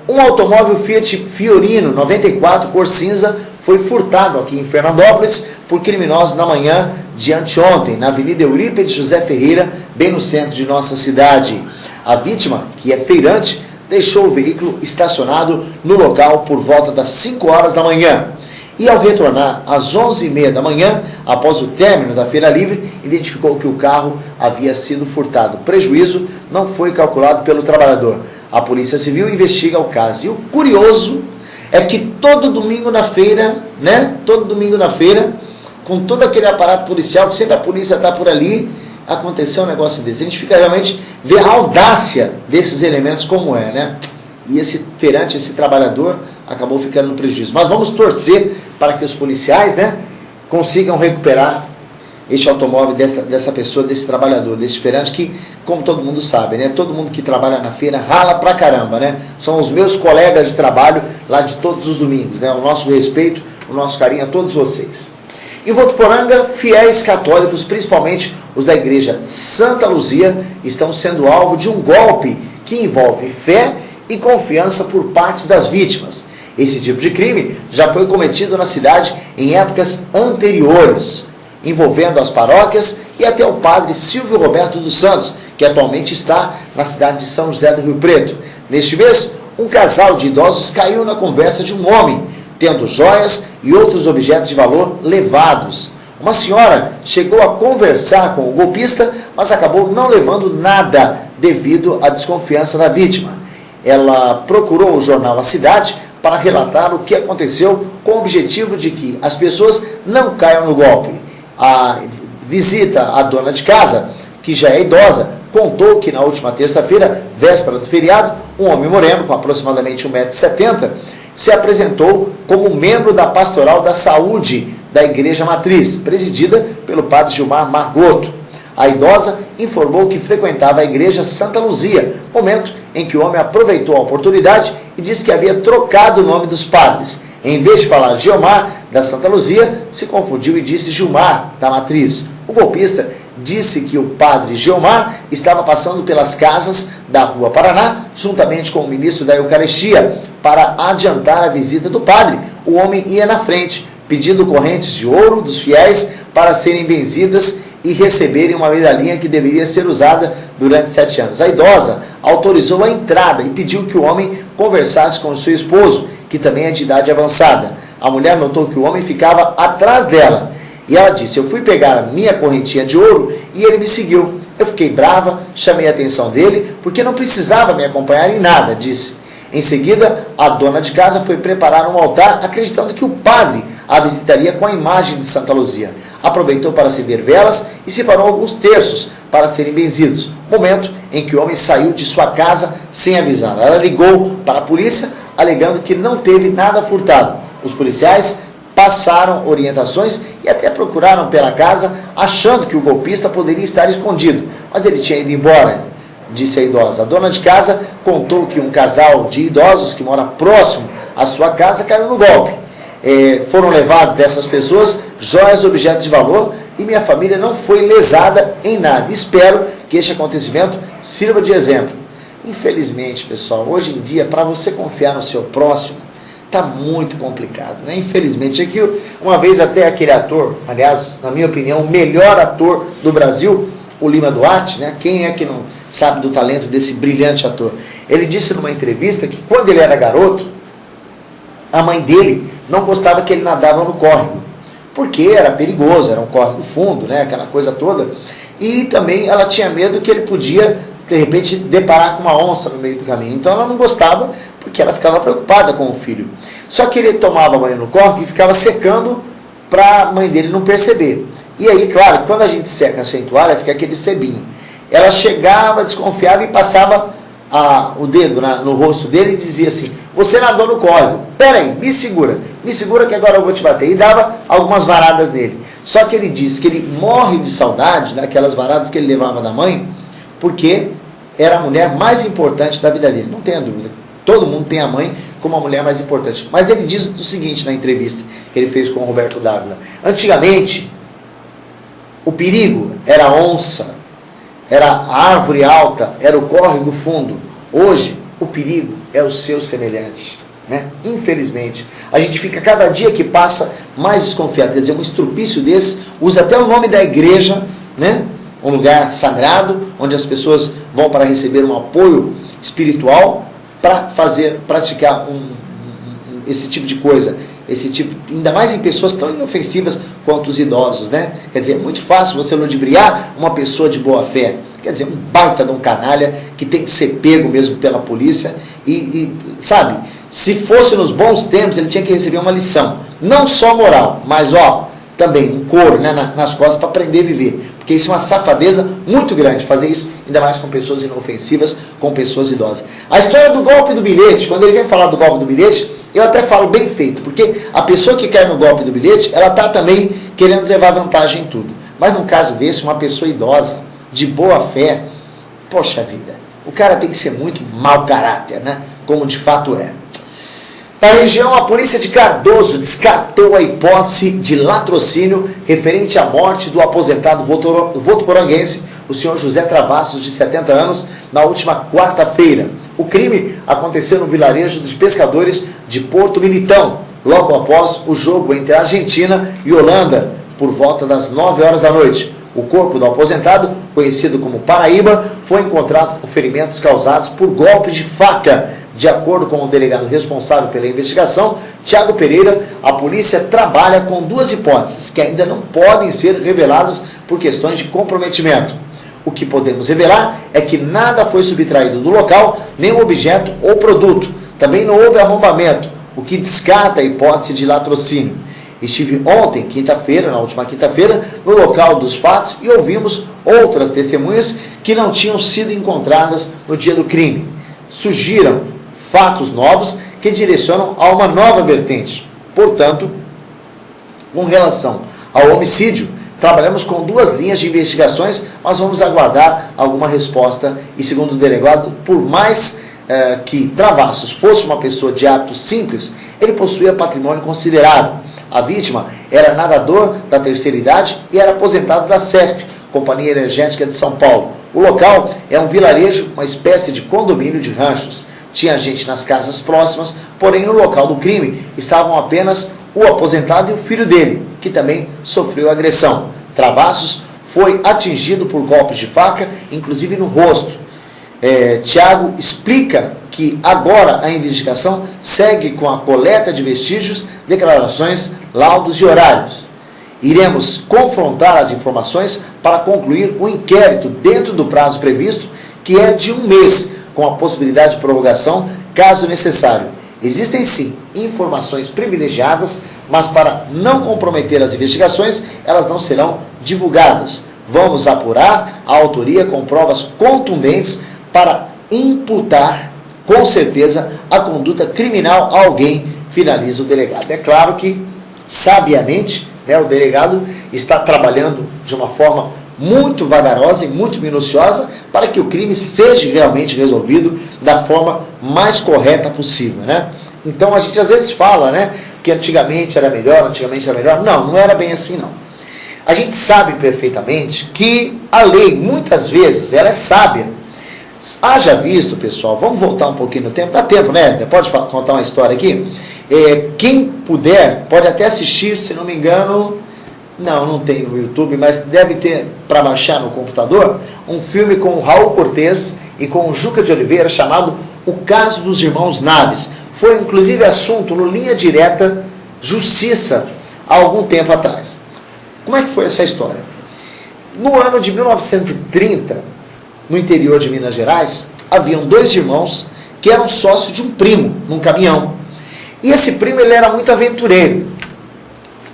um automóvel Fiat Fiorino 94 cor cinza foi furtado aqui em Fernandópolis por criminosos na manhã de anteontem, na Avenida Eurípides José Ferreira, bem no centro de nossa cidade. A vítima, que é feirante, deixou o veículo estacionado no local por volta das 5 horas da manhã. E ao retornar às 11h30 da manhã, após o término da feira livre, identificou que o carro havia sido furtado. O prejuízo não foi calculado pelo trabalhador. A Polícia Civil investiga o caso. E o curioso é que todo domingo na feira, né? Todo domingo na feira, com todo aquele aparato policial, que sempre a polícia está por ali, aconteceu um negócio desse. A gente fica realmente ver a audácia desses elementos como é, né? E esse feirante, esse trabalhador, acabou ficando no prejuízo. Mas vamos torcer para que os policiais, né, consigam recuperar este automóvel dessa pessoa, desse trabalhador, desse feirante que, como todo mundo sabe, né, todo mundo que trabalha na feira rala pra caramba, né? São os meus colegas de trabalho lá de todos os domingos, né? O nosso respeito, o nosso carinho a todos vocês. Em Votuporanga, fiéis católicos, principalmente os da igreja Santa Luzia, estão sendo alvo de um golpe que envolve fé e confiança por parte das vítimas. Esse tipo de crime já foi cometido na cidade em épocas anteriores, envolvendo as paróquias e até o padre Silvio Roberto dos Santos, que atualmente está na cidade de São José do Rio Preto. Neste mês, um casal de idosos caiu na conversa de um homem, tendo joias e outros objetos de valor levados. Uma senhora chegou a conversar com o golpista, mas acabou não levando nada devido à desconfiança da vítima. Ela procurou o jornal A Cidade para relatar o que aconteceu com o objetivo de que as pessoas não caiam no golpe. A visita à dona de casa, que já é idosa, contou que na última terça-feira, véspera do feriado, um homem moreno, com aproximadamente 1,70 m, se apresentou como membro da Pastoral da Saúde da Igreja Matriz, presidida pelo padre Gilmar Margoto. A idosa informou que frequentava a igreja Santa Luzia, momento em que o homem aproveitou a oportunidade e disse que havia trocado o nome dos padres. Em vez de falar Gilmar da Santa Luzia, se confundiu e disse Gilmar da Matriz. O golpista disse que o padre Gilmar estava passando pelas casas da Rua Paraná, juntamente com o ministro da Eucaristia, para adiantar a visita do padre. O homem ia na frente, pedindo correntes de ouro dos fiéis para serem benzidas e receberem uma medalhinha que deveria ser usada durante 7 anos. A idosa autorizou a entrada e pediu que o homem conversasse com o seu esposo, que também é de idade avançada. A mulher notou que o homem ficava atrás dela e ela disse: eu fui pegar a minha correntinha de ouro e ele me seguiu. Eu fiquei brava, chamei a atenção dele porque não precisava me acompanhar em nada, disse. Em seguida, a dona de casa foi preparar um altar, acreditando que o padre a visitaria com a imagem de Santa Luzia. Aproveitou para acender velas e separou alguns terços para serem benzidos. Momento em que o homem saiu de sua casa sem avisar. Ela ligou para a polícia, alegando que não teve nada furtado. Os policiais passaram orientações e até procuraram pela casa, achando que o golpista poderia estar escondido, mas ele tinha ido embora, disse a idosa. A dona de casa contou que um casal de idosos que mora próximo à sua casa caiu no golpe. Foram levados dessas pessoas joias, objetos de valor, e minha família não foi lesada em nada. Espero que este acontecimento sirva de exemplo. Infelizmente, pessoal, hoje em dia, para você confiar no seu próximo, está muito complicado, né? Infelizmente, aqui, uma vez até aquele ator, aliás, na minha opinião, o melhor ator do Brasil, o Lima Duarte, né? Quem é que não sabe do talento desse brilhante ator? Ele disse numa entrevista que quando ele era garoto, a mãe dele não gostava que ele nadava no córrego, porque era perigoso, era um córrego fundo, né? Aquela coisa toda. E também ela tinha medo que ele podia, de repente, deparar com uma onça no meio do caminho. Então ela não gostava, porque ela ficava preocupada com o filho. Só que ele tomava banho no córrego e ficava secando para a mãe dele não perceber. E aí, claro, quando a gente seca sem toalha, fica aquele sebinho. Ela chegava, desconfiava e passava o dedo no rosto dele e dizia assim: você nadou no córrego, peraí, me segura que agora eu vou te bater. E dava algumas varadas nele. Só que ele disse que ele morre de saudade daquelas varadas que ele levava da mãe, porque era a mulher mais importante da vida dele. Não tenha dúvida, todo mundo tem a mãe como a mulher mais importante. Mas ele diz o seguinte na entrevista que ele fez com o Roberto Dávila: antigamente, o perigo era a onça, era a árvore alta, era o córrego fundo. Hoje, o perigo é o seu semelhante, né? Infelizmente, a gente fica cada dia que passa mais desconfiado. Quer dizer, um estrupício desse usa até o nome da igreja, né? Um lugar sagrado, onde as pessoas vão para receber um apoio espiritual, para praticar esse tipo de coisa. Esse tipo, ainda mais em pessoas tão inofensivas quanto os idosos, né? Quer dizer, é muito fácil você ludibriar uma pessoa de boa fé. Quer dizer, um baita de um canalha que tem que ser pego mesmo pela polícia e sabe, se fosse nos bons tempos, ele tinha que receber uma lição. Não só moral, mas também um couro, né, nas costas para aprender a viver. Porque isso é uma safadeza muito grande, fazer isso, ainda mais com pessoas inofensivas, com pessoas idosas. A história do golpe do bilhete, quando ele vem falar do golpe do bilhete, eu até falo bem feito, porque a pessoa que cai no golpe do bilhete, ela está também querendo levar vantagem em tudo. Mas num caso desse, uma pessoa idosa, de boa fé, poxa vida, o cara tem que ser muito mau caráter, né? Como de fato é. Na região, a polícia de Cardoso descartou a hipótese de latrocínio referente à morte do aposentado votuporanguense, o senhor José Travassos, de 70 anos, na última quarta-feira. O crime aconteceu no vilarejo dos pescadores de Porto Militão, logo após o jogo entre a Argentina e Holanda, por volta das 9 horas da noite. O corpo do aposentado, conhecido como Paraíba, foi encontrado com ferimentos causados por golpes de faca. De acordo com o delegado responsável pela investigação, Tiago Pereira, a polícia trabalha com duas hipóteses que ainda não podem ser reveladas por questões de comprometimento. O que podemos revelar é que nada foi subtraído do local, nenhum objeto ou produto. Também não houve arrombamento, o que descarta a hipótese de latrocínio. Estive ontem, quinta-feira, na última quinta-feira, no local dos fatos e ouvimos outras testemunhas que não tinham sido encontradas no dia do crime. Surgiram fatos novos que direcionam a uma nova vertente. Portanto, com relação ao homicídio, trabalhamos com 2 linhas de investigações, mas vamos aguardar alguma resposta. E segundo o delegado, por mais que Travassos fosse uma pessoa de hábitos simples, ele possuía patrimônio considerável. A vítima era nadador da terceira idade e era aposentado da CESP, Companhia Energética de São Paulo. O local é um vilarejo, uma espécie de condomínio de ranchos. Tinha gente nas casas próximas, porém no local do crime estavam apenas o aposentado e o filho dele, que também sofreu agressão. Travassos foi atingido por golpes de faca, inclusive no rosto. Tiago explica que agora a investigação segue com a coleta de vestígios, declarações, laudos e horários. Iremos confrontar as informações para concluir o inquérito dentro do prazo previsto, que é de 1 mês, com a possibilidade de prorrogação, caso necessário. Existem sim informações privilegiadas, mas para não comprometer as investigações, elas não serão divulgadas. Vamos apurar a autoria com provas contundentes para imputar, com certeza, a conduta criminal a alguém, finaliza o delegado. É claro que, sabiamente, o delegado está trabalhando de uma forma muito vagarosa e muito minuciosa para que o crime seja realmente resolvido da forma mais correta possível, né? Então a gente às vezes fala, né, que antigamente era melhor. Não, não era bem assim não. A gente sabe perfeitamente que a lei, muitas vezes, ela é sábia. Haja visto, pessoal, vamos voltar um pouquinho no tempo, dá tempo, né? Pode contar uma história aqui? Quem puder, pode até assistir, se não me engano, não tem no YouTube, mas deve ter para baixar no computador, um filme com o Raul Cortez e com o Juca de Oliveira, chamado O Caso dos Irmãos Naves. Foi inclusive assunto no Linha Direta Justiça, há algum tempo atrás. Como é que foi essa história? No ano de 1930, no interior de Minas Gerais, haviam 2 irmãos que eram sócios de um primo, num caminhão. E esse primo, ele era muito aventureiro.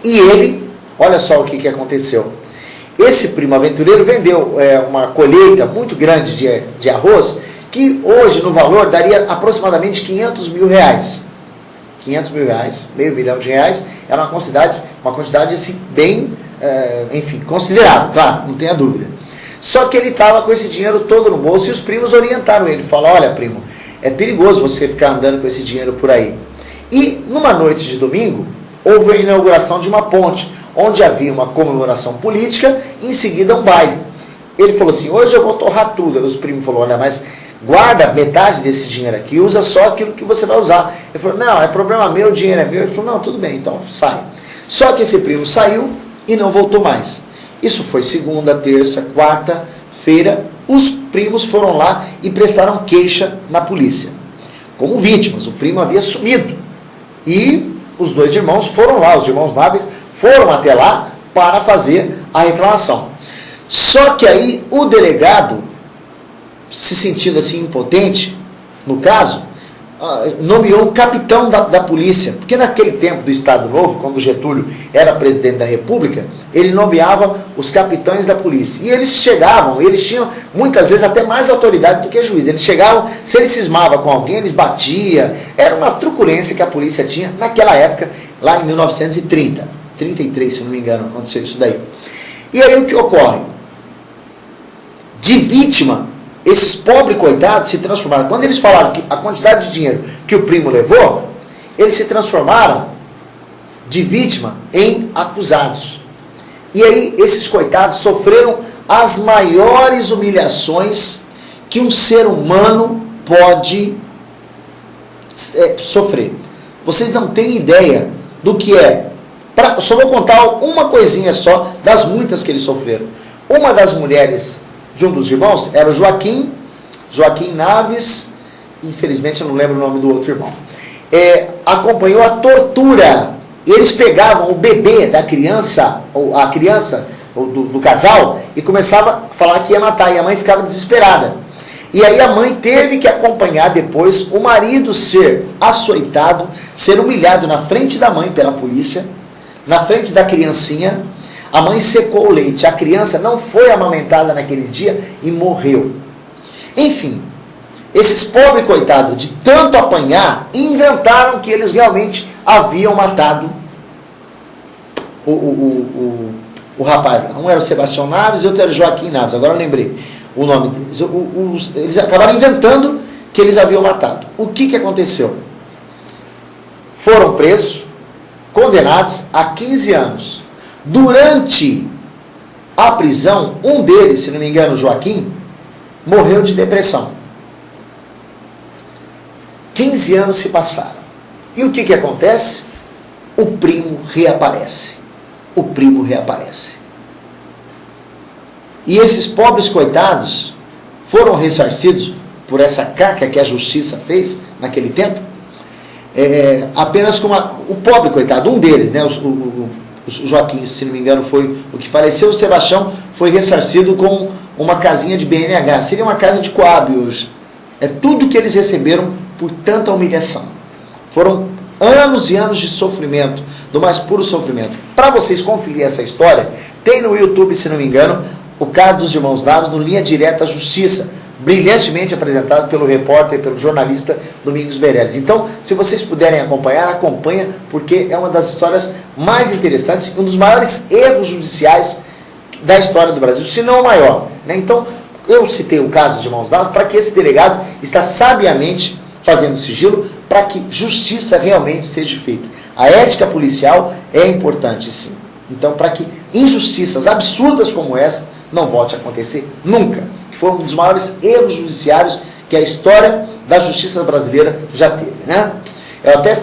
E ele, olha só o que aconteceu. Esse primo aventureiro vendeu uma colheita muito grande de arroz, que hoje no valor daria aproximadamente 500 mil reais. 500 mil reais, meio milhão de reais, era uma quantidade assim, bem, enfim, considerável, claro, não tenha dúvida. Só que ele estava com esse dinheiro todo no bolso e os primos orientaram ele. Falaram, olha primo, é perigoso você ficar andando com esse dinheiro por aí. E numa noite de domingo, houve a inauguração de uma ponte, onde havia uma comemoração política e em seguida um baile. Ele falou assim, hoje eu vou torrar tudo. Aí os primos falaram, olha, mas guarda metade desse dinheiro aqui, usa só aquilo que você vai usar. Ele falou, não, é problema meu, o dinheiro é meu. Ele falou, não, tudo bem, então sai. Só que esse primo saiu e não voltou mais. Isso foi segunda, terça, quarta-feira, os primos foram lá e prestaram queixa na polícia. Como vítimas, o primo havia sumido. E os 2 irmãos foram lá, os irmãos Naves foram até lá para fazer a reclamação. Só que aí o delegado, se sentindo assim impotente, no caso, nomeou um capitão da polícia, porque naquele tempo do Estado Novo, quando Getúlio era presidente da República, ele nomeava os capitães da polícia, e eles chegavam, eles tinham muitas vezes até mais autoridade do que juiz, eles chegavam, se ele cismava com alguém, eles batiam, era uma truculência que a polícia tinha naquela época, lá em 1930, 33 se não me engano, aconteceu isso daí. E aí o que ocorre? De vítima, esses pobres coitados se transformaram. Quando eles falaram que a quantidade de dinheiro que o primo levou, eles se transformaram de vítima em acusados. E aí esses coitados sofreram as maiores humilhações que um ser humano pode sofrer. Vocês não têm ideia do que é. Só vou contar uma coisinha só das muitas que eles sofreram. Uma das mulheres de um dos irmãos era o Joaquim Naves, infelizmente eu não lembro o nome do outro irmão, acompanhou a tortura. Eles pegavam o bebê da criança, ou a criança do casal, e começava a falar que ia matar, e a mãe ficava desesperada. E aí a mãe teve que acompanhar depois o marido ser açoitado, ser humilhado na frente da mãe pela polícia, na frente da criancinha. A mãe secou o leite, a criança não foi amamentada naquele dia e morreu. Enfim, Esses pobres coitados, de tanto apanhar, inventaram que eles realmente haviam matado o rapaz lá. Um era o Sebastião Naves e outro era o Joaquim Naves, agora eu lembrei o nome deles. Eles acabaram inventando que eles haviam matado. O que aconteceu? Foram presos, condenados a 15 anos. Durante a prisão, um deles, se não me engano, o Joaquim, morreu de depressão. 15 anos se passaram. E o que acontece? O primo reaparece. O primo reaparece. E esses pobres coitados foram ressarcidos por essa caca que a justiça fez naquele tempo, apenas com o pobre coitado, um deles, né, o Joaquim, se não me engano, foi o que faleceu. O Sebastião foi ressarcido com uma casinha de BNH, seria uma casa de Coab hoje. É tudo que eles receberam por tanta humilhação. Foram anos e anos de sofrimento, do mais puro sofrimento. Para vocês conferir essa história, tem no YouTube, se não me engano, o caso dos irmãos Naves no Linha Direta à Justiça, brilhantemente apresentado pelo repórter, pelo jornalista Domingos Meirelles. Então, se vocês puderem acompanhar, acompanha, porque é uma das histórias mais interessantes, um dos maiores erros judiciais da história do Brasil, se não o maior, né? Então, eu citei o caso dos irmãos Naves para que esse delegado está sabiamente fazendo sigilo para que justiça realmente seja feita. A ética policial é importante, sim. Então, para que injustiças absurdas como essa não volte a acontecer nunca. Que foi um dos maiores erros judiciários que a história da justiça brasileira já teve, né? Eu até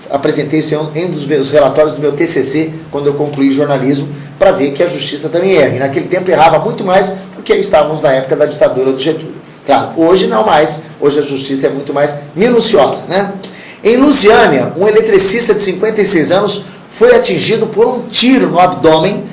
apresentei isso em um dos meus relatórios do meu TCC, quando eu concluí jornalismo, para ver que a justiça também erra. E naquele tempo errava muito mais, porque estávamos na época da ditadura do Getúlio. Claro, hoje não mais, hoje a justiça é muito mais minuciosa, né? Em Lusiânia, um eletricista de 56 anos foi atingido por um tiro no abdômen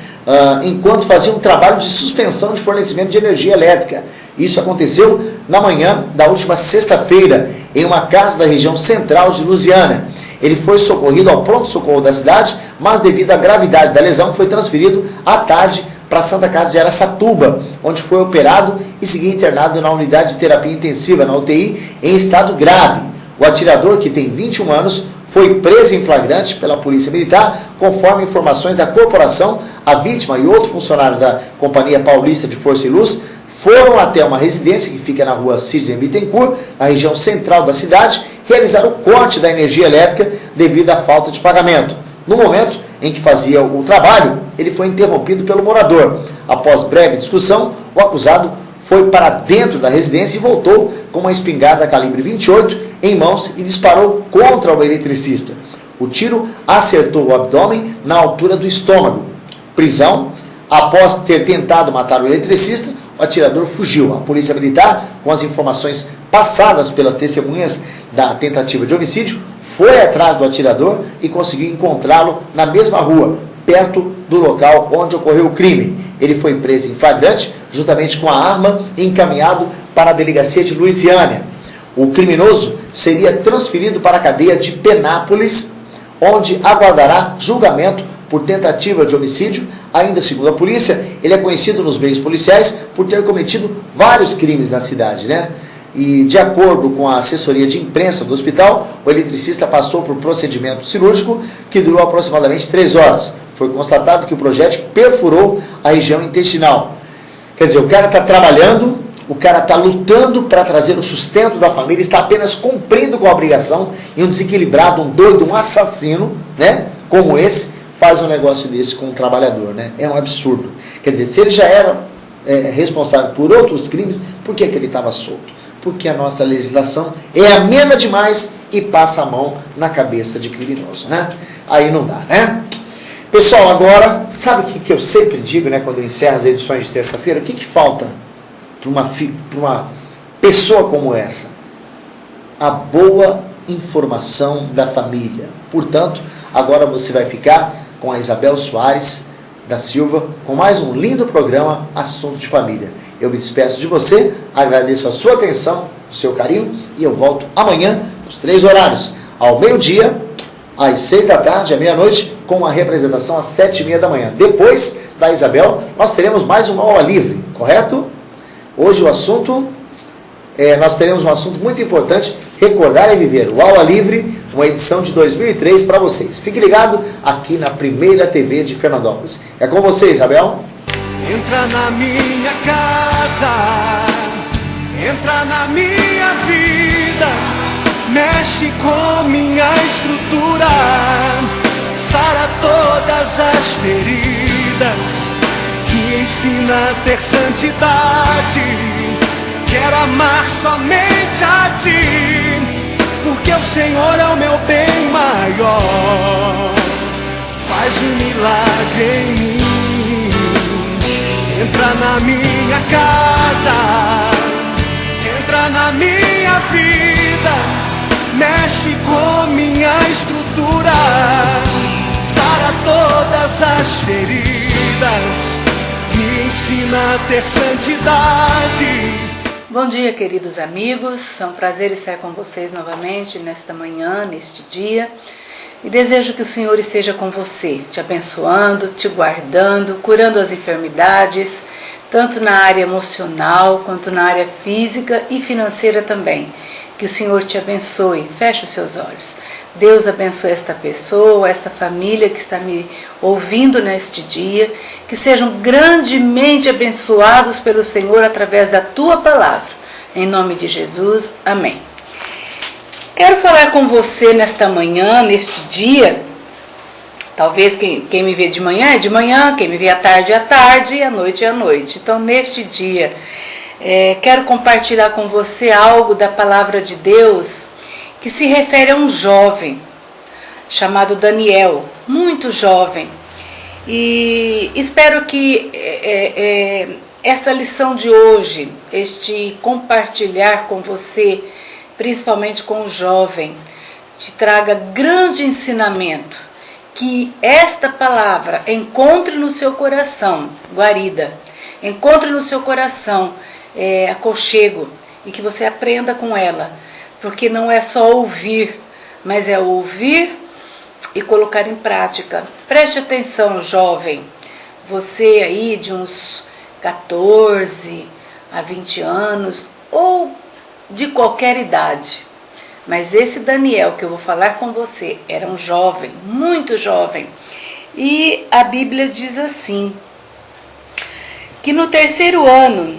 enquanto fazia um trabalho de suspensão de fornecimento de energia elétrica. Isso aconteceu na manhã da última sexta-feira, em uma casa da região central de Lusiânia. Ele foi socorrido ao pronto-socorro da cidade, mas devido à gravidade da lesão, foi transferido à tarde para a Santa Casa de Araçatuba, onde foi operado e seguiu internado na unidade de terapia intensiva, na UTI, em estado grave. O atirador, que tem 21 anos, foi preso em flagrante pela Polícia Militar, conforme informações da corporação. A vítima e outro funcionário da Companhia Paulista de Força e Luz foram até uma residência que fica na rua Sidney Bittencourt, na região central da cidade, realizar o corte da energia elétrica devido à falta de pagamento. No momento em que fazia o trabalho, ele foi interrompido pelo morador. Após breve discussão, o acusado foi para dentro da residência e voltou com uma espingarda calibre 28 em mãos e disparou contra o eletricista. O tiro acertou o abdômen na altura do estômago. Prisão. Após ter tentado matar o eletricista, o atirador fugiu. A Polícia Militar, com as informações passadas pelas testemunhas da tentativa de homicídio, foi atrás do atirador e conseguiu encontrá-lo na mesma rua, perto do local onde ocorreu o crime. Ele foi preso em flagrante, juntamente com a arma, e encaminhado para a delegacia de Lusiânia. O criminoso seria transferido para a cadeia de Penápolis, onde aguardará julgamento por tentativa de homicídio. Ainda segundo a polícia, ele é conhecido nos meios policiais por ter cometido vários crimes na cidade, né? E de acordo com a assessoria de imprensa do hospital, o eletricista passou por procedimento cirúrgico que durou aproximadamente 3 horas. Foi constatado que o projétil perfurou a região intestinal. Quer dizer, o cara está trabalhando, o cara está lutando para trazer o sustento da família, está apenas cumprindo com a obrigação, e um desequilibrado, um doido, um assassino, né, como esse, faz um negócio desse com um trabalhador, né? É um absurdo. Quer dizer, se ele já era responsável por outros crimes, por que ele estava solto? Porque a nossa legislação é amena demais e passa a mão na cabeça de criminoso, né? Aí não dá, né? Pessoal, agora, sabe o que eu sempre digo, né, quando eu encerro as edições de terça-feira? O que falta para uma pessoa como essa? A boa informação da família. Portanto, agora você vai ficar com a Isabel Soares da Silva, com mais um lindo programa Assunto de Família. Eu me despeço de você, agradeço a sua atenção, o seu carinho, e eu volto amanhã, nos 3 horários, ao meio-dia, às 6 da tarde, à meia-noite, com uma representação às 7h30 da manhã. Depois da Isabel, nós teremos mais uma aula livre, correto? Hoje o assunto nós teremos um assunto muito importante, Recordar e Viver, o Aula Livre, uma edição de 2003 para vocês. Fique ligado aqui na Primeira TV de Fernandópolis. É com você, Isabel. Entra na minha casa, entra na minha vida, mexe com minha estrutura, sara todas as feridas, me ensina a ter santidade. Quero amar somente a Ti, porque o Senhor é o meu bem maior. Faz um milagre em mim. Entra na minha casa, entra na minha vida, mexe com minha estrutura, sara todas as feridas, me ensina a ter santidade. Bom dia, queridos amigos, é um prazer estar com vocês novamente nesta manhã, neste dia, e desejo que o Senhor esteja com você, te abençoando, te guardando, curando as enfermidades, tanto na área emocional quanto na área física e financeira também. Que o Senhor te abençoe, feche os seus olhos. Deus abençoe esta pessoa, esta família que está me ouvindo neste dia, que sejam grandemente abençoados pelo Senhor através da Tua palavra. Em nome de Jesus, amém. Quero falar com você nesta manhã, neste dia. Talvez quem me vê de manhã é de manhã, quem me vê à tarde é à tarde e à noite é à noite. Então, neste dia, quero compartilhar com você algo da palavra de Deus que se refere a um jovem chamado Daniel, muito jovem. E espero que essa lição de hoje, este compartilhar com você, principalmente com o jovem, te traga grande ensinamento, que esta palavra encontre no seu coração guarida, encontre no seu coração aconchego, e que você aprenda com ela, porque não é só ouvir, mas é ouvir e colocar em prática. Preste atenção, jovem, você aí de uns 14 a 20 anos, ou de qualquer idade, mas esse Daniel que eu vou falar com você era um jovem, muito jovem, e a Bíblia diz assim, que no terceiro ano,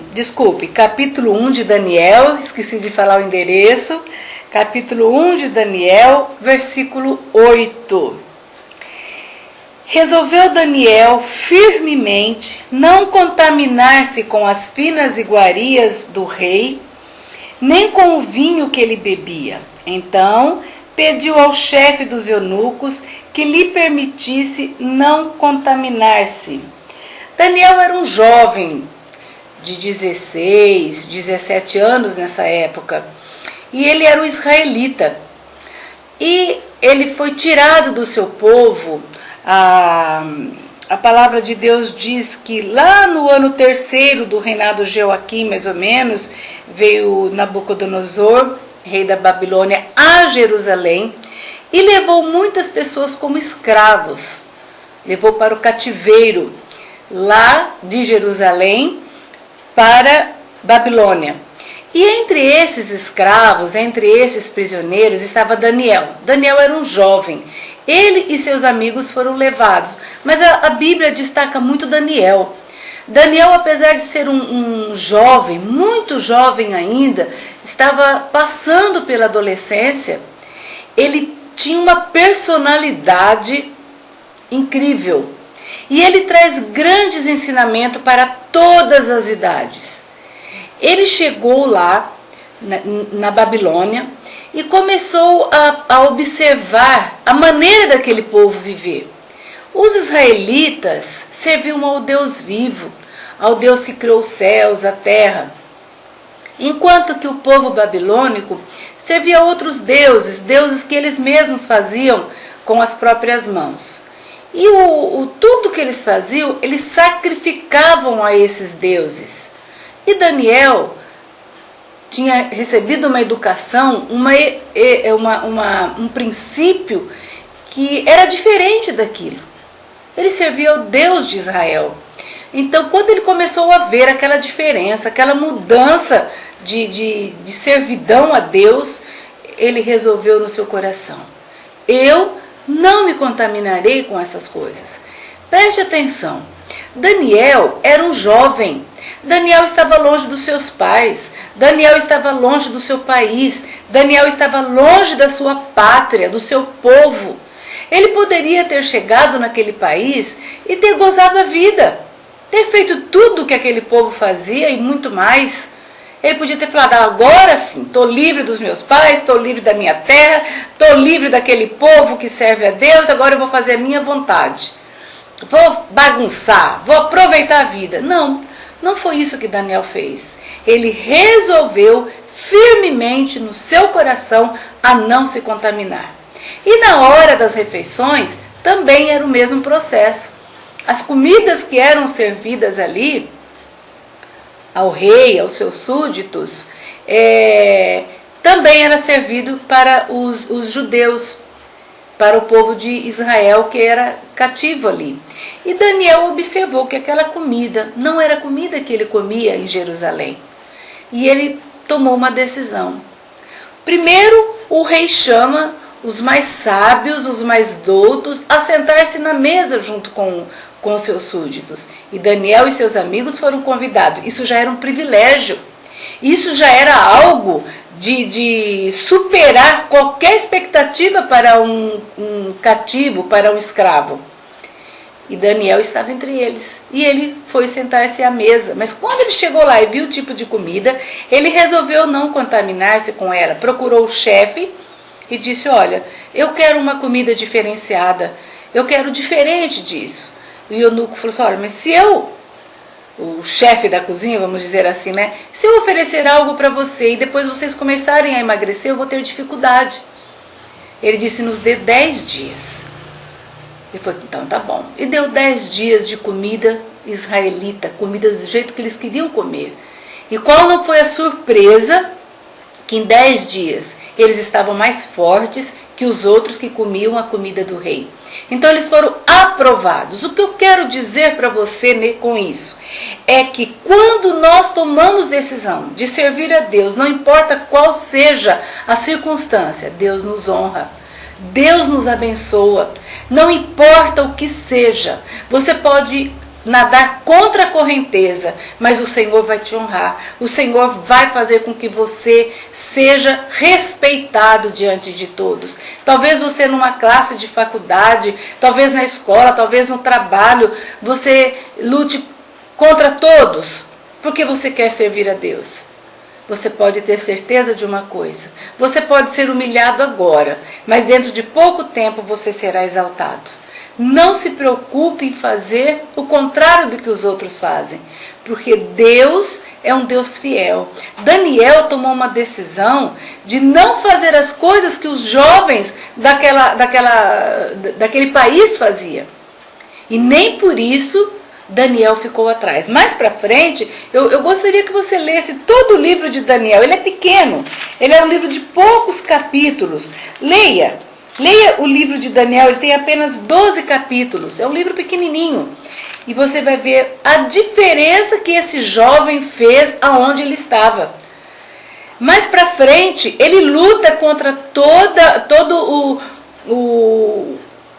capítulo 1 de Daniel, esqueci de falar o endereço, capítulo 1 de Daniel, versículo 8. Resolveu Daniel firmemente não contaminar-se com as finas iguarias do rei, nem com o vinho que ele bebia. Então, pediu ao chefe dos eunucos que lhe permitisse não contaminar-se. Daniel era um jovem de 16, 17 anos nessa época, e ele era um israelita. E ele foi tirado do seu povo. A palavra de Deus diz que lá no ano terceiro do reinado de Joaquim, mais ou menos, veio Nabucodonosor, rei da Babilônia, a Jerusalém, e levou muitas pessoas como escravos. Levou para o cativeiro, lá de Jerusalém para Babilônia. E entre esses escravos, entre esses prisioneiros, estava Daniel. Daniel era um jovem. Ele e seus amigos foram levados. Mas a Bíblia destaca muito Daniel. Daniel, apesar de ser um jovem, muito jovem ainda, estava passando pela adolescência. Ele tinha uma personalidade incrível. E ele traz grandes ensinamentos para todas as idades. Ele chegou lá na Babilônia e começou a observar a maneira daquele povo viver. Os israelitas serviam ao Deus vivo, ao Deus que criou os céus, a terra, enquanto que o povo babilônico servia a outros deuses, deuses que eles mesmos faziam com as próprias mãos. E tudo que eles faziam, eles sacrificavam a esses deuses. E Daniel tinha recebido uma educação, um princípio que era diferente daquilo. Ele servia ao Deus de Israel. Então, quando ele começou a ver aquela diferença, aquela mudança de servidão a Deus, ele resolveu no seu coração: eu não me contaminarei com essas coisas. Preste atenção, Daniel era um jovem, Daniel estava longe dos seus pais, Daniel estava longe do seu país, Daniel estava longe da sua pátria, do seu povo. Ele poderia ter chegado naquele país e ter gozado a vida, ter feito tudo o que aquele povo fazia e muito mais. Ele podia ter falado: agora sim, estou livre dos meus pais, estou livre da minha terra, estou livre daquele povo que serve a Deus, agora eu vou fazer a minha vontade. Vou bagunçar, vou aproveitar a vida. Não, não foi isso que Daniel fez. Ele resolveu firmemente no seu coração a não se contaminar. E na hora das refeições também era o mesmo processo. As comidas que eram servidas ali ao rei, aos seus súditos, também era servido para os judeus, para o povo de Israel que era cativo ali. E Daniel observou que aquela comida não era comida que ele comia em Jerusalém. E ele tomou uma decisão. Primeiro, o rei chama os mais sábios, os mais doutos, a sentar-se na mesa junto com seus súditos. E Daniel e seus amigos foram convidados. Isso já era um privilégio. Isso já era algo de superar qualquer expectativa para um cativo, para um escravo. E Daniel estava entre eles. E ele foi sentar-se à mesa. Mas quando ele chegou lá e viu o tipo de comida, ele resolveu não contaminar-se com ela. Procurou o chefe e disse: olha, eu quero uma comida diferenciada. Eu quero diferente disso. E o eunuco falou assim: olha, mas se o chefe da cozinha, vamos dizer assim, né? Se eu oferecer algo para você e depois vocês começarem a emagrecer, eu vou ter dificuldade. Ele disse: nos dê 10 dias. Ele falou: então tá bom. E deu 10 dias de comida israelita, comida do jeito que eles queriam comer. E qual não foi a surpresa? Que em 10 dias eles estavam mais fortes que os outros que comiam a comida do rei. Então eles foram aprovados. O que eu quero dizer para você com isso é que quando nós tomamos decisão de servir a Deus, não importa qual seja a circunstância, Deus nos honra, Deus nos abençoa. Não importa o que seja, você pode nadar contra a correnteza, mas o Senhor vai te honrar. O Senhor vai fazer com que você seja respeitado diante de todos. Talvez você numa classe de faculdade, talvez na escola, talvez no trabalho, você lute contra todos, porque você quer servir a Deus. Você pode ter certeza de uma coisa: você pode ser humilhado agora, mas dentro de pouco tempo você será exaltado. Não se preocupe em fazer o contrário do que os outros fazem, porque Deus é um Deus fiel. Daniel tomou uma decisão de não fazer as coisas que os jovens daquele país faziam. E nem por isso Daniel ficou atrás. Mais para frente, eu gostaria que você lesse todo o livro de Daniel. Ele é pequeno, ele é um livro de poucos capítulos. Leia o livro de Daniel, ele tem apenas 12 capítulos, é um livro pequenininho. E você vai ver a diferença que esse jovem fez aonde ele estava. Mais para frente, ele luta contra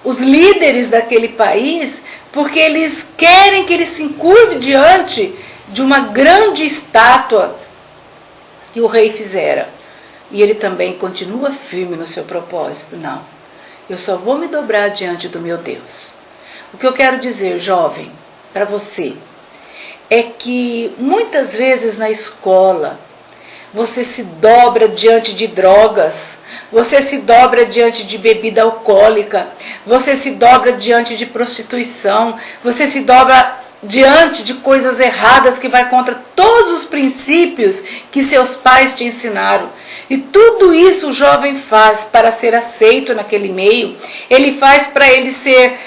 os líderes daquele país, porque eles querem que ele se encurve diante de uma grande estátua que o rei fizera. E ele também continua firme no seu propósito. Não, eu só vou me dobrar diante do meu Deus. O que eu quero dizer, jovem, para você, é que muitas vezes na escola, você se dobra diante de drogas, você se dobra diante de bebida alcoólica, você se dobra diante de prostituição, você se dobra diante de coisas erradas que vai contra todos os princípios que seus pais te ensinaram. E tudo isso o jovem faz para ser aceito naquele meio. Ele faz para ele ser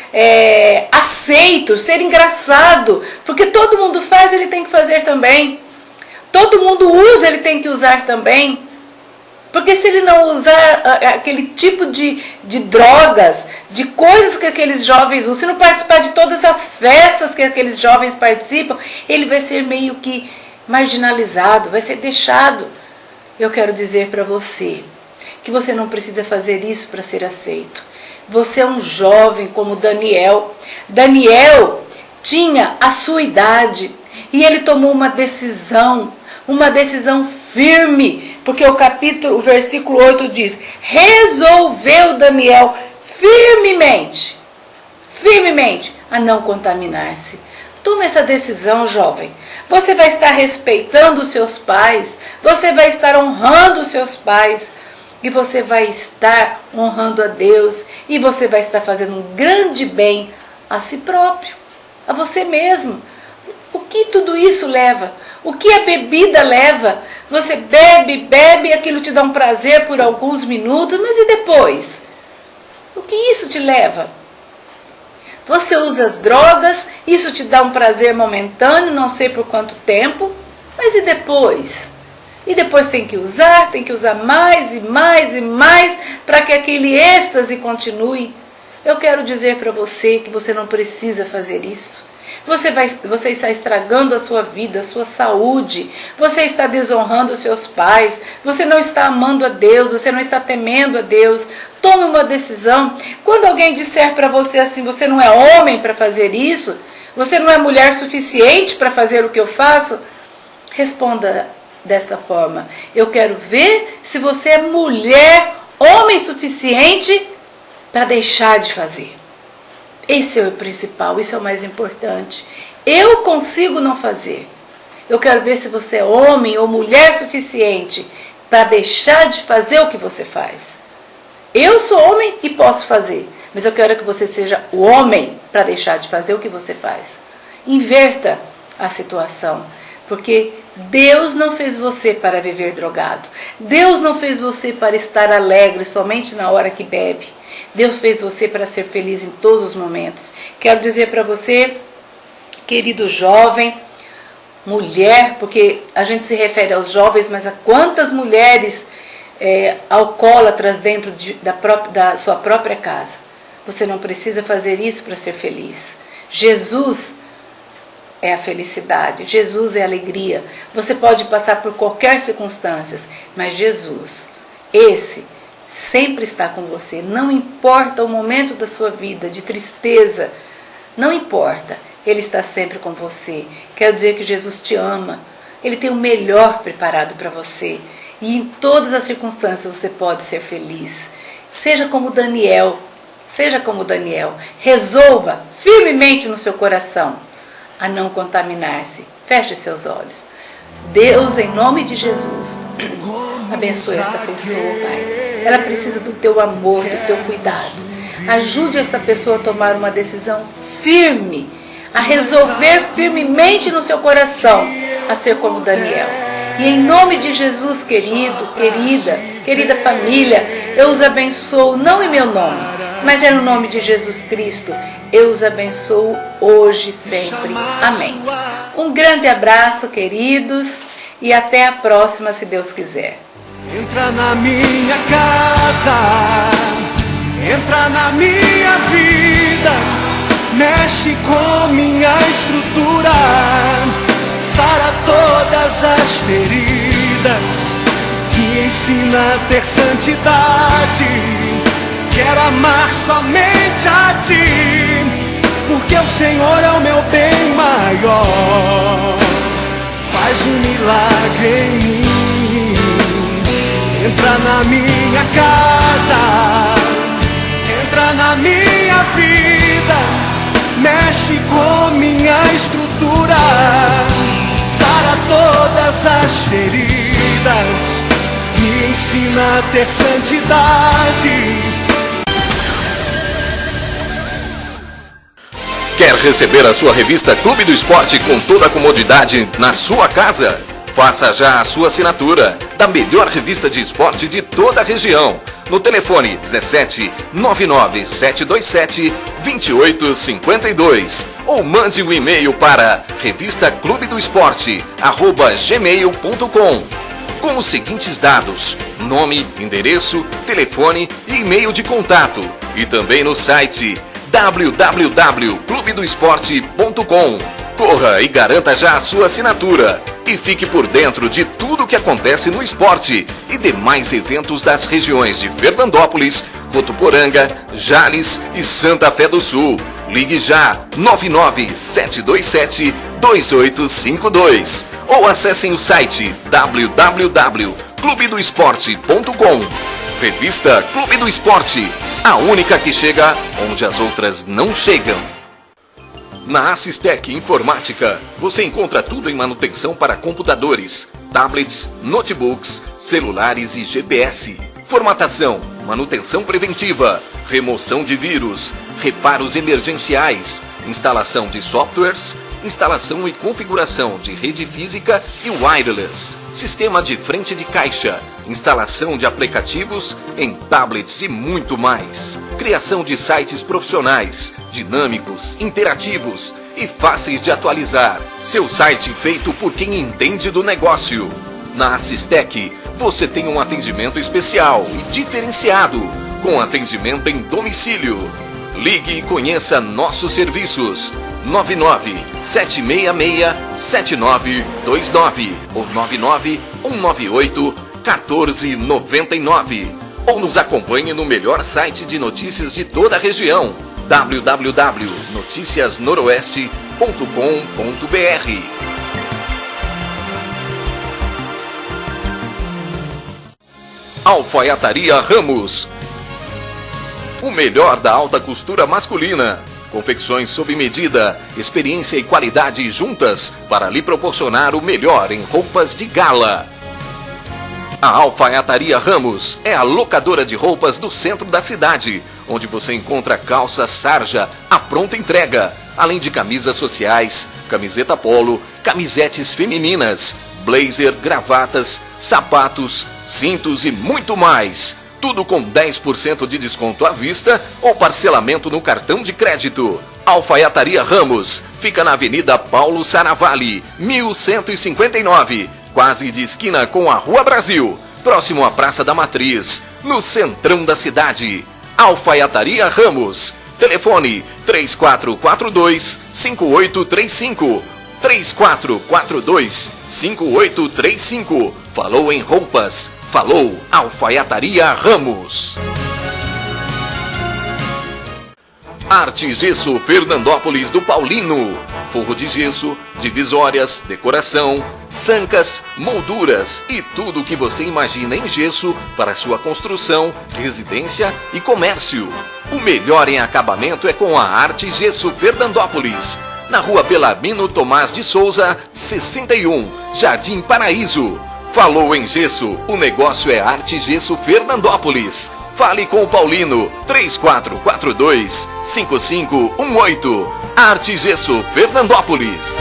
aceito, ser engraçado, porque todo mundo faz, ele tem que fazer também. Todo mundo usa, ele tem que usar também. Porque se ele não usar aquele tipo de drogas, de coisas que aqueles jovens usam, se não participar de todas as festas que aqueles jovens participam, ele vai ser meio que marginalizado, vai ser deixado. Eu quero dizer para você que você não precisa fazer isso para ser aceito. Você é um jovem como Daniel. Daniel tinha a sua idade e ele tomou uma decisão firme, porque o versículo 8 diz: resolveu Daniel firmemente a não contaminar-se. Tome essa decisão, jovem. Você vai estar respeitando os seus pais, você vai estar honrando os seus pais, e você vai estar honrando a Deus, e você vai estar fazendo um grande bem a si próprio, a você mesmo. O que tudo isso leva? O que a bebida leva? Você bebe, aquilo te dá um prazer por alguns minutos, mas e depois? O que isso te leva? Você usa as drogas, isso te dá um prazer momentâneo, não sei por quanto tempo, mas e depois? E depois tem que usar mais e mais e mais para que aquele êxtase continue. Eu quero dizer para você que você não precisa fazer isso. Você está estragando a sua vida, a sua saúde, você está desonrando os seus pais, você não está amando a Deus, você não está temendo a Deus. Tome uma decisão. Quando alguém disser para você assim, você não é homem para fazer isso, você não é mulher suficiente para fazer o que eu faço, responda desta forma: eu quero ver se você é mulher, homem suficiente para deixar de fazer. Esse é o principal, isso é o mais importante. Eu consigo não fazer. Eu quero ver se você é homem ou mulher suficiente para deixar de fazer o que você faz. Eu sou homem e posso fazer, mas eu quero que você seja o homem para deixar de fazer o que você faz. Inverta a situação, porque Deus não fez você para viver drogado. Deus não fez você para estar alegre somente na hora que bebe. Deus fez você para ser feliz em todos os momentos. Quero dizer para você, querido jovem, mulher, porque a gente se refere aos jovens, mas a quantas mulheres alcoólatras dentro da sua própria casa. Você não precisa fazer isso para ser feliz. Jesus é a felicidade, Jesus é a alegria. Você pode passar por qualquer circunstância, mas Jesus, esse sempre está com você. Não importa o momento da sua vida de tristeza, não importa, Ele está sempre com você. Quero dizer que Jesus te ama, Ele tem o melhor preparado para você, e em todas as circunstâncias você pode ser feliz. Seja como Daniel, resolva firmemente no seu coração a não contaminar-se. Feche seus olhos. Deus, em nome de Jesus, abençoe esta pessoa, Pai. Ela precisa do teu amor, do teu cuidado. Ajude essa pessoa a tomar uma decisão firme, a resolver firmemente no seu coração a ser como Daniel. E em nome de Jesus, querido, querida família, eu os abençoo, não em meu nome, mas é no nome de Jesus Cristo. Eu os abençoo hoje e sempre. Amém. Um grande abraço, queridos, e até a próxima, se Deus quiser. Entra na minha casa, entra na minha vida, mexe com minha estrutura, sara todas as feridas, me ensina a ter santidade. Quero amar somente a Ti, porque o Senhor é o meu bem maior. Faz um milagre em mim. Entra na minha casa, entra na minha vida, mexe com minha estrutura, sara todas as feridas, me ensina a ter santidade. Quer receber a sua revista Clube do Esporte com toda a comodidade na sua casa? Faça já a sua assinatura da melhor revista de esporte de toda a região. No telefone 17 99 727 2852 ou mande um e-mail para revistaclubedoesporte@gmail.com com os seguintes dados: nome, endereço, telefone e e-mail de contato, e também no site www.clubedoesporte.com. Corra e garanta já a sua assinatura. E fique por dentro de tudo o que acontece no esporte e demais eventos das regiões de Fernandópolis, Votuporanga, Jales e Santa Fé do Sul. Ligue já 997272852 ou acessem o site www.clubedoesporte.com. Revista Clube do Esporte, a única que chega onde as outras não chegam. Na Assistec Informática, você encontra tudo em manutenção para computadores, tablets, notebooks, celulares e GPS. Formatação, manutenção preventiva, remoção de vírus, reparos emergenciais, instalação de softwares, instalação e configuração de rede física e wireless, sistema de frente de caixa, instalação de aplicativos em tablets e muito mais. Criação de sites profissionais, dinâmicos, interativos e fáceis de atualizar. Seu site feito por quem entende do negócio. Na Assistec, você tem um atendimento especial e diferenciado, com atendimento em domicílio. Ligue e conheça nossos serviços. 997667929 ou 991981499 ou nos acompanhe no melhor site de notícias de toda a região, www.noticiasnoroeste.com.br. Alfaiataria Ramos, o melhor da alta costura masculina. Confecções sob medida, experiência e qualidade juntas para lhe proporcionar o melhor em roupas de gala. A Alfaiataria Ramos é a locadora de roupas do centro da cidade, onde você encontra calça sarja à pronta entrega, além de camisas sociais, camiseta polo, camisetes femininas, blazer, gravatas, sapatos, cintos e muito mais. Tudo com 10% de desconto à vista ou parcelamento no cartão de crédito. Alfaiataria Ramos fica na Avenida Paulo Saravalli, 1159, quase de esquina com a Rua Brasil, próximo à Praça da Matriz, no centrão da cidade. Alfaiataria Ramos. Telefone 3442-5835. 3442-5835. Falou em roupas. Falou Alfaiataria Ramos. Arte Gesso Fernandópolis do Paulino. Forro de gesso, divisórias, decoração, sancas, molduras e tudo o que você imagina em gesso para sua construção, residência e comércio. O melhor em acabamento é com a Arte Gesso Fernandópolis. Na Rua Belarmino Tomás de Souza, 61, Jardim Paraíso. Falou em gesso, o negócio é Arte Gesso Fernandópolis. Fale com o Paulino, 3442-5518. Arte Gesso Fernandópolis.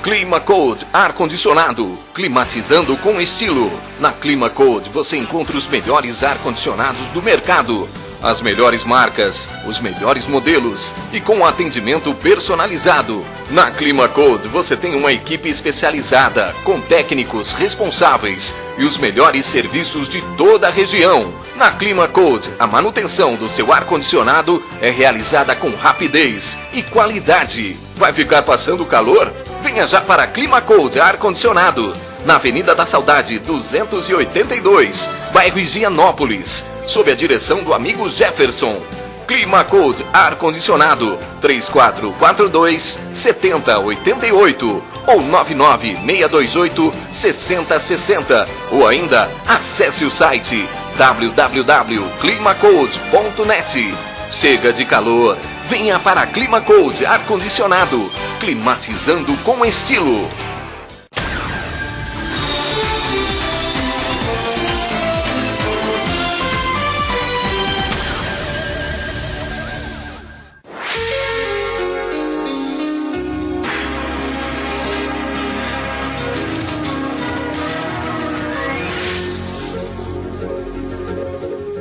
Clima Code ar-condicionado, climatizando com estilo. Na Clima Code você encontra os melhores ar-condicionados do mercado. As melhores marcas, os melhores modelos e com atendimento personalizado. Na Clima Code você tem uma equipe especializada, com técnicos responsáveis e os melhores serviços de toda a região. Na Clima Code, a manutenção do seu ar-condicionado é realizada com rapidez e qualidade. Vai ficar passando calor? Venha já para Clima Code ar-condicionado, na Avenida da Saudade 282, bairro Higienópolis, sob a direção do amigo Jefferson. Clima Code ar-condicionado 3442-7088 ou 99628-6060 ou ainda acesse o site www.climacode.net. Chega de calor, venha para Clima Code ar-condicionado, climatizando com estilo.